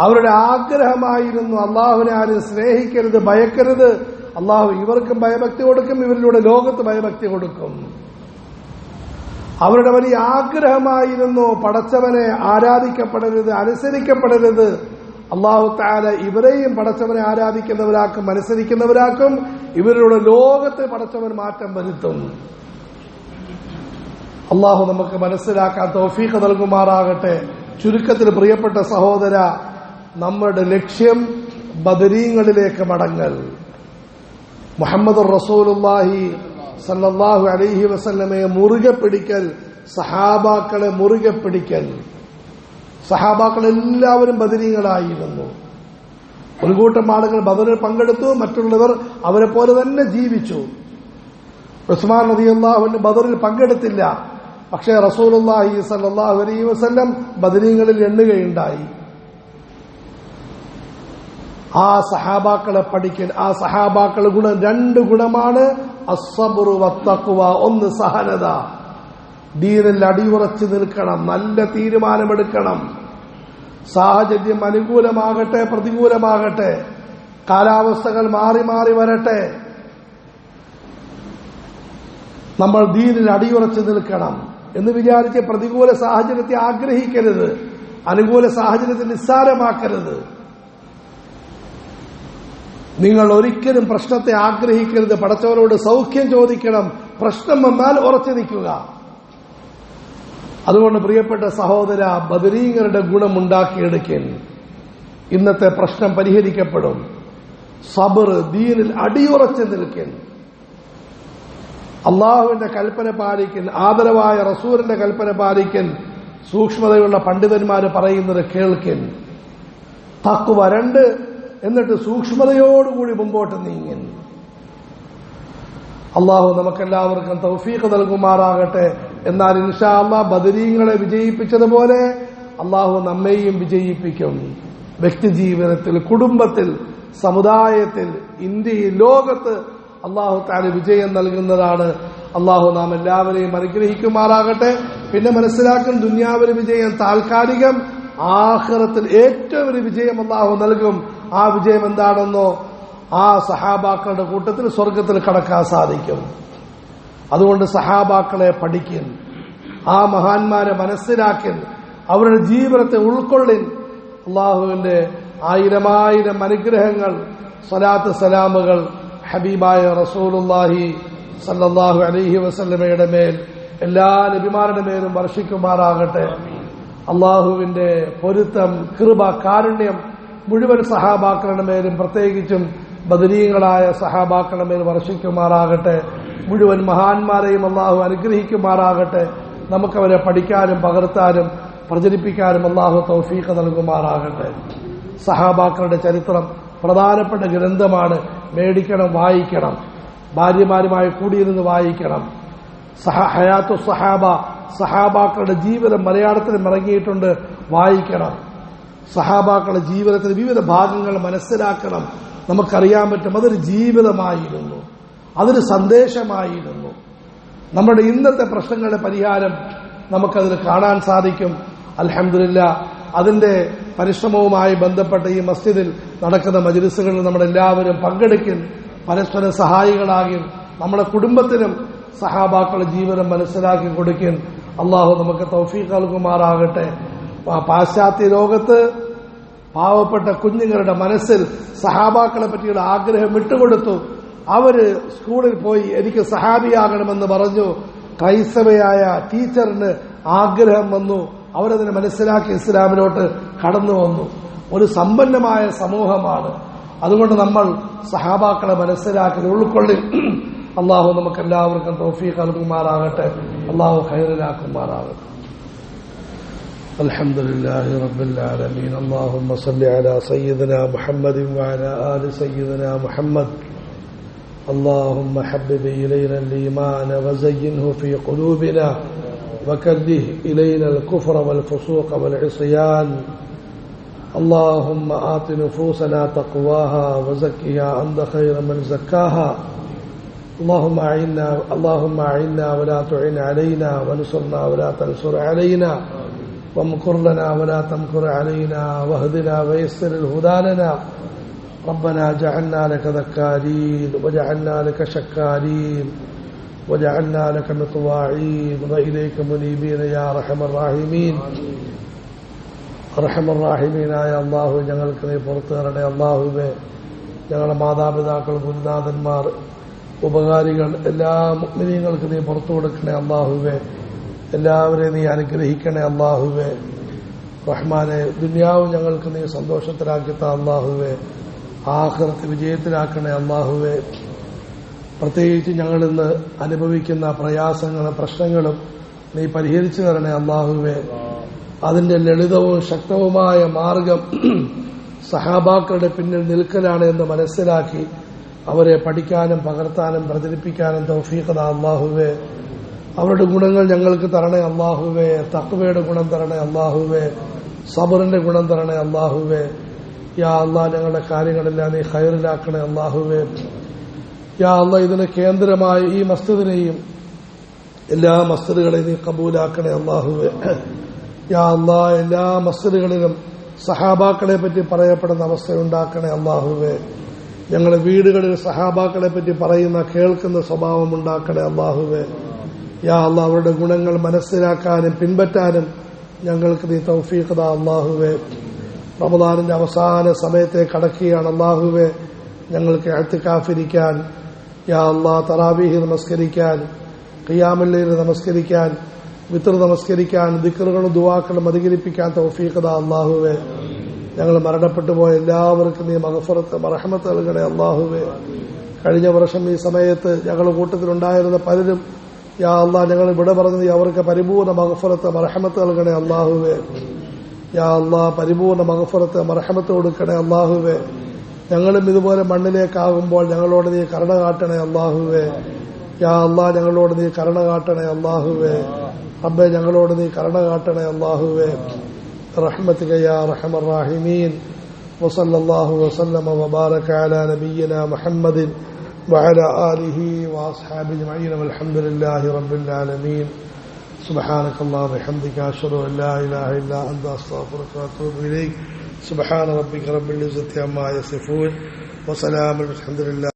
അവരുടെ ആഗ്രഹമായിരുന്നു അള്ളാഹുവിനെ ആരും സ്നേഹിക്കരുത്, ഭയക്കരുത്. അള്ളാഹു ഇവർക്കും ഭയഭക്തി കൊടുക്കും, ഇവരിലൂടെ ലോകത്ത് ഭയഭക്തി കൊടുക്കും. അവരുടെ വലിയ ആഗ്രഹമായിരുന്നു പടച്ചവനെ ആരാധിക്കപ്പെടരുത്, അനുസരിക്കപ്പെടരുത്. അള്ളാഹു തആല ഇവരെയും പടച്ചവനെ ആരാധിക്കുന്നവരാക്കും, അനുസരിക്കുന്നവരാക്കും. ഇവരുടെ ലോകത്തെ പടച്ചവൻ മാറ്റം വരുത്തും. അള്ളാഹു നമുക്ക് മനസ്സിലാക്കാൻ തൗഫീഖ് നൽകുമാറാകട്ടെ. ചുരുക്കത്തിൽ പ്രിയപ്പെട്ട സഹോദര, നമ്മുടെ ലക്ഷ്യം ബദരീങ്ങളിലേക്ക് മടങ്ങൽ, മുഹമ്മദ് റസൂലുള്ളാഹി സല്ലല്ലാഹു അലൈഹി വസല്ലമയെ മുറുകെ പിടിക്കൽ, സഹാബാക്കളെ മുറുകെ പിടിക്കൽ. സഹാബാക്കൾ എല്ലാവരും ബദരീങ്ങളായിരുന്നു. ഒരു കൂട്ടം ആളുകൾ ബദറിൽ പങ്കെടുത്തു, മറ്റുള്ളവർ അവരെ പോലെ തന്നെ ജീവിച്ചു. ഉസ്മാൻ റളിയല്ലാഹു അൻഹു ബദറിൽ പങ്കെടുത്തില്ല, പക്ഷേ റസൂലുള്ളാഹി സല്ലല്ലാഹു അലൈഹി വസല്ലം ബദരീങ്ങളിൽ എണ്ണുകയുണ്ടായി. ആ സഹാബാക്കളെ പഠിക്കൽ, ആ സഹാബാക്കളെ ഗുണം 2 ഗുണമാണ്. അസ്സബ്റു വത്തഖ്വ, 1 സഹനത, ദീനിൽ അടിയുറച്ചു നിൽക്കണം, നല്ല തീരുമാനമെടുക്കണം. സാഹചര്യം അനുകൂലമാകട്ടെ പ്രതികൂലമാകട്ടെ, കാലാവസ്ഥകൾ മാറി മാറി വരട്ടെ, നമ്മൾ ദീനിൽ അടിയുറച്ചു നിൽക്കണം എന്ന് വിചാരിച്ച് പ്രതികൂല സാഹചര്യത്തെ ആഗ്രഹിക്കരുത്, അനുകൂല സാഹചര്യത്തെ നിസ്സാരമാക്കരുത്. നിങ്ങൾ ഒരിക്കലും പ്രശ്നത്തെ ആഗ്രഹിക്കരുത്, പടച്ചവനോട് സൗഖ്യം ചോദിക്കണം. പ്രശ്നം വന്നാൽ ഉറച്ചു നിൽക്കുക. അതുകൊണ്ട് പ്രിയപ്പെട്ട സഹോദര, ബദരീങ്ങളുടെ ഗുണമുണ്ടാക്കിയെടുക്കൽ, ഇന്നത്തെ പ്രശ്നം പരിഹരിക്കപ്പെടും. സബർ, ദീനിൽ അടിയുറച്ചു നിൽക്കൽ, അള്ളാഹുവിന്റെ കൽപ്പന പാലിക്കൽ, ആദരവായ റസൂലിന്റെ കൽപ്പന പാലിക്കൽ, സൂക്ഷ്മതയുള്ള പണ്ഡിതന്മാര് പറയുന്നത് കേൾക്കൽ. തഖ്വ 2, എന്നിട്ട് സൂക്ഷ്മതയോടുകൂടി മുമ്പോട്ട് നീങ്ങൽ. അള്ളാഹു നമുക്കെല്ലാവർക്കും തൗഫീഖ് നൽകുമാറാകട്ടെ. എന്നാൽ ഇൻഷാ അല്ലാഹ് ബദരീങ്ങളെ വിജയിപ്പിച്ചതുപോലെ അള്ളാഹു നമ്മെയും വിജയിപ്പിക്കും. വ്യക്തിജീവനത്തിൽ, കുടുംബത്തിൽ, സമുദായത്തിൽ, ഇന്ത്യയിൽ, ലോകത്ത് അള്ളാഹു തആല വിജയം നൽകുന്നതാണ്. അള്ളാഹു നാം എല്ലാവരെയും അനുഗ്രഹിക്കുമാറാകട്ടെ. പിന്നെ മനസ്സിലാക്കും, ദുനിയാവിലെ വിജയം താൽക്കാലികം, ആഖിറത്തിൽ ഏറ്റവും വലിയ വിജയം അള്ളാഹു നൽകും. ആ വിജയം എന്താണെന്നോ, ആ സഹാബാക്കളുടെ കൂട്ടത്തിൽ സ്വർഗത്തിൽ കടക്കാൻ സാധിക്കും. അതുകൊണ്ട് സഹാബാക്കളെ പഠിക്കൽ, ആ മഹാന്മാരെ മനസ്സിലാക്കൽ, അവരുടെ ജീവിതത്തെ ഉൾക്കൊള്ളിൻ. അള്ളാഹുവിന്റെ 1000 അനുഗ്രഹങ്ങൾ, സ്വലാത്ത് സലാമുകൾ ഹബീബായ റസൂലുള്ളാഹി സല്ലല്ലാഹു അലൈഹി വസല്ലമയുടെ മേൽ, എല്ലാ നബിമാരുടെ മേലും വർഷിക്കുമാറാകട്ടെ. അള്ളാഹുവിന്റെ പൊരുത്തം, കൃപ, കാരുണ്യം മുഴുവൻ സഹാബാക്കളുടെ മേലും പ്രത്യേകിച്ചും ബദരീങ്ങളായ സഹാബാക്കളുടെ മേൽ വർഷിക്കുമാറാകട്ടെ. മുഴുവൻ മഹാന്മാരെയും അള്ളാഹു അനുഗ്രഹിക്കുമാറാകട്ടെ. നമുക്കവരെ പഠിക്കാനും പകർത്താനും പ്രചരിപ്പിക്കാനും അള്ളാഹു തൗഫീഖ് നൽകുമാറാകട്ടെ. സഹാബാക്കളുടെ ചരിത്രം പ്രധാനപ്പെട്ട ഗ്രന്ഥമാണ്. മേടിക്കണം, വായിക്കണം. ഭാര്യമാരുമായി കൂടിയിരുന്ന് വായിക്കണം. ഹയാത്തു സഹാബ, സഹാബാക്കളുടെ ജീവിതം മലയാളത്തിലും ഇറങ്ങിയിട്ടുണ്ട്, വായിക്കണം. സഹാബാക്കളുടെ ജീവിതത്തിൽ വിവിധ ഭാഗങ്ങൾ മനസ്സിലാക്കണം. നമുക്കറിയാൻ പറ്റും അതൊരു ജീവിതമായിരുന്നു, അതൊരു സന്ദേശമായിരുന്നു. നമ്മുടെ ഇന്നത്തെ പ്രശ്നങ്ങളുടെ പരിഹാരം നമുക്കതിൽ കാണാൻ സാധിക്കും. അൽഹംദുലില്ലാ, അതിന്റെ പരിശ്രമവുമായി ബന്ധപ്പെട്ട് ഈ മസ്ജിദിൽ നടക്കുന്ന മജ്‌ലിസുകളിൽ നമ്മളെല്ലാവരും പങ്കെടുക്കും, പരസ്പരം സഹായികളാകും. നമ്മുടെ കുടുംബത്തിനും സഹാബാക്കളുടെ ജീവിതം മനസ്സിലാക്കി കൊടുക്കും. അള്ളാഹു നമുക്ക് തൗഫീഖ് നൽകുമാറാകട്ടെ. പാശ്ചാത്യ ലോകത്ത് പാവപ്പെട്ട കുഞ്ഞുങ്ങളുടെ മനസ്സിൽ സഹാബാക്കളെ പറ്റിയുള്ള ആഗ്രഹം വിട്ടുകൊടുത്തു. അവര് സ്കൂളിൽ പോയി എനിക്ക് സഹാബിയാകണമെന്ന് പറഞ്ഞു. ക്രൈസ്തവയായ ടീച്ചറിന് ആഗ്രഹം വന്നു. അവരതിനെ മനസ്സിലാക്കി ഇസ്ലാമിലോട്ട് കടന്നു വന്നു. ഒരു സമ്പന്നമായ സമൂഹമാണ്. അതുകൊണ്ട് നമ്മൾ സഹാബാക്കളെ മനസ്സിലാക്കി ഉൾക്കൊള്ളി. അള്ളാഹു നമുക്ക് എല്ലാവർക്കും തൗഫീഖ് നൽകുമാറാകട്ടെ. അള്ളാഹു ഖൈറിലാക്കുമാറാകട്ടെ. അൽഹംദുലില്ലാഹി റബ്ബിൽ ആലമീൻ. അല്ലാഹുമ്മ സ്വല്ലി അലാ സയ്യിദിനാ മുഹമ്മദിൻ വഅലാ ആലി സയ്യിദിനാ മുഹമ്മദ്. اللهم حبب إلينا الإيمان وزينه في قلوبنا وكره إلينا الكفر والفسوق والعصيان. اللهم آت نفوسنا تقواها وزكها أنت خير من زكاها. اللهم أعنا ولا تعن علينا، وانصرنا ولا تنصر علينا، وامكر لنا ولا تمكر علينا، واهدنا ويسر الهدى لنا. ربنا جعلنا لك ذكارين وجعلنا لك شكارين وجعلنا لك مطواعين وإليك منيبين يا أرحم الراحمين. അർഹമർറാഹിമീനായ അല്ലാഹു, ഞങ്ങൾക്ക് നീ പുറത്തു തരണേ അല്ലാഹുവേ. ഞങ്ങളുടെ മാതാപിതാക്കൾ, ഗുരുനാഥന്മാർ, ഉപകാരികൾ, എല്ലാ മുഅ്മിനീങ്ങൾക്ക് നീ പുറത്തു കൊടുക്കണേ അല്ലാഹുവേ. എല്ലാവരെയും നീ അനുഗ്രഹിക്കണേ അല്ലാഹുവേ. റഹ്മാനെ, ദുനിയാവ് ഞങ്ങൾക്ക് നീ സന്തോഷത്തിലാക്കിത്ത അല്ലാഹുവേ. ആഖിറത്ത് വിജയത്തിലാക്കണേ അല്ലാഹുവേ. പ്രത്യേകിച്ച് ഞങ്ങളിന്ന് അനുഭവിക്കുന്ന പ്രയാസങ്ങളും പ്രശ്നങ്ങളും നീ പരിഹരിച്ചു തരണേ അല്ലാഹുവേ. അതിന്റെ ലളിതവും ശക്തവുമായ മാർഗം സഹാബാക്കളുടെ പിന്നിൽ നിൽക്കലാണ് എന്ന് മനസ്സിലാക്കി അവരെ പഠിക്കാനും പകർത്താനും പ്രചരിപ്പിക്കാനും തൗഫീഖ് അല്ലാഹുവേ. അവരുടെ ഗുണങ്ങൾ ഞങ്ങൾക്ക് തരണേ അല്ലാഹുവേ. തഖ്വയുടെ ഗുണം തരണേ അല്ലാഹുവേ. സബറിന്റെ ഗുണം തരണേ അല്ലാഹുവേ. യാ അല്ലാഹ്, ഞങ്ങളുടെ കാര്യങ്ങളെല്ലാം നീ ഖൈറിലാക്കണേ അല്ലാഹുവേ. യാ അല്ലാഹ്, ഇതിന് കേന്ദ്രമായി ഈ മസ്ജിദിനെയും എല്ലാ മസ്ജിദുകളെയും നീ കബൂലാക്കണേ അല്ലാഹുവേ. യാ അല്ലാഹ്, എല്ലാ മസ്ജിദുകളിലും സഹാബാക്കളെ പറ്റി പറയപ്പെടുന്ന അവസ്ഥയുണ്ടാക്കണേ അല്ലാഹുവേ. ഞങ്ങളുടെ വീടുകളിൽ സഹാബാക്കളെ പറ്റി പറയുന്ന കേൾക്കുന്ന സ്വഭാവം ഉണ്ടാക്കണേ അല്ലാഹുവേ. യാ അല്ലാഹ്, അവരുടെ ഗുണങ്ങൾ മനസ്സിലാക്കാനും പിൻപറ്റാനും ഞങ്ങൾക്ക് നീ തൗഫീഖ് താ അല്ലാഹുവേ. റമദാനിന്റെ അവസാന സമയത്തെ കടക്കുകയാണ് അല്ലാഹുവേ. ഞങ്ങൾക്ക് ഇഅ്തികാഫിരിക്കാൻ, യാ അല്ലാഹ്, തറാവീഹ് നമസ്കരിക്കാൻ, ഖിയാമുൽ ലൈൽ നമസ്കരിക്കാൻ, വിത്ർ നമസ്കരിക്കാൻ, ദിക്റുകളും ദുആക്കളും അധികരിപ്പിക്കാൻ തൗഫീഖ് താ അല്ലാഹുവേ. ഞങ്ങൾ മരണപ്പെട്ടു പോയ എല്ലാവർക്കും നീ മഗ്ഫിറത്ത് റഹ്മത്ത് നൽകണേ അല്ലാഹുവേ. കഴിഞ്ഞ വർഷം ഈ സമയത്ത് ഞങ്ങളുടെ കൂട്ടത്തിലുണ്ടായിരുന്ന പലരും യാ അല്ലാഹ് ഞങ്ങൾ ഇവിടെ പറഞ്ഞത് അവർക്ക് പരിപൂർണ്ണ മഗ്ഫിറത്ത് റഹ്മത്ത് നൽകണേ അല്ലാഹുവേ. യാ അല്ലാഹ്, പരിപൂർണ്ണ മഗ്ഫിറത്ത് റഹ്മത്ത് കൊടുക്കണേ അല്ലാഹുവേ. ഞങ്ങളും ഇതുപോലെ മണ്ണിലേക്കാകുമ്പോൾ ഞങ്ങളോട് നീ കരുണ കാട്ടണേ അല്ലാഹുവേ. യാ അല്ലാഹ്, ഞങ്ങളോട് നീ കരുണ കാട്ടണേ അല്ലാഹുവേ. റബ്ബേ, ഞങ്ങളോട് നീ കരുണ കാട്ടണേ അല്ലാഹുവേ. റഹ്മത്തിക യാ അർഹമർ റഹീമീൻ. വസല്ലല്ലാഹു വസല്ലമ വബാറക അലാ നബിയ്യിനാ മുഹമ്മദിൻ വഅലാ ആലിഹി വഅസ്ഹാബിഹി അജ്മഈൻ വൽഹംദുലില്ലാഹി റബ്ബിൽ ആലമീൻ. സുബ്ഹാനകല്ലാഹു വബിഹംദിക അശ്ഹദു അൻ ലാ ഇലാഹ ഇല്ലാ അൻത അസ്തഗ്ഫിറുക വഅതൂബു ഇലൈക്. സുബ്ഹാന റബ്ബിക റബ്ബിൽ ഇസ്സത്തി അമ്മാ യസിഫൂൻ വസലാമുൻ അൽഹംദുലില്ലാഹി.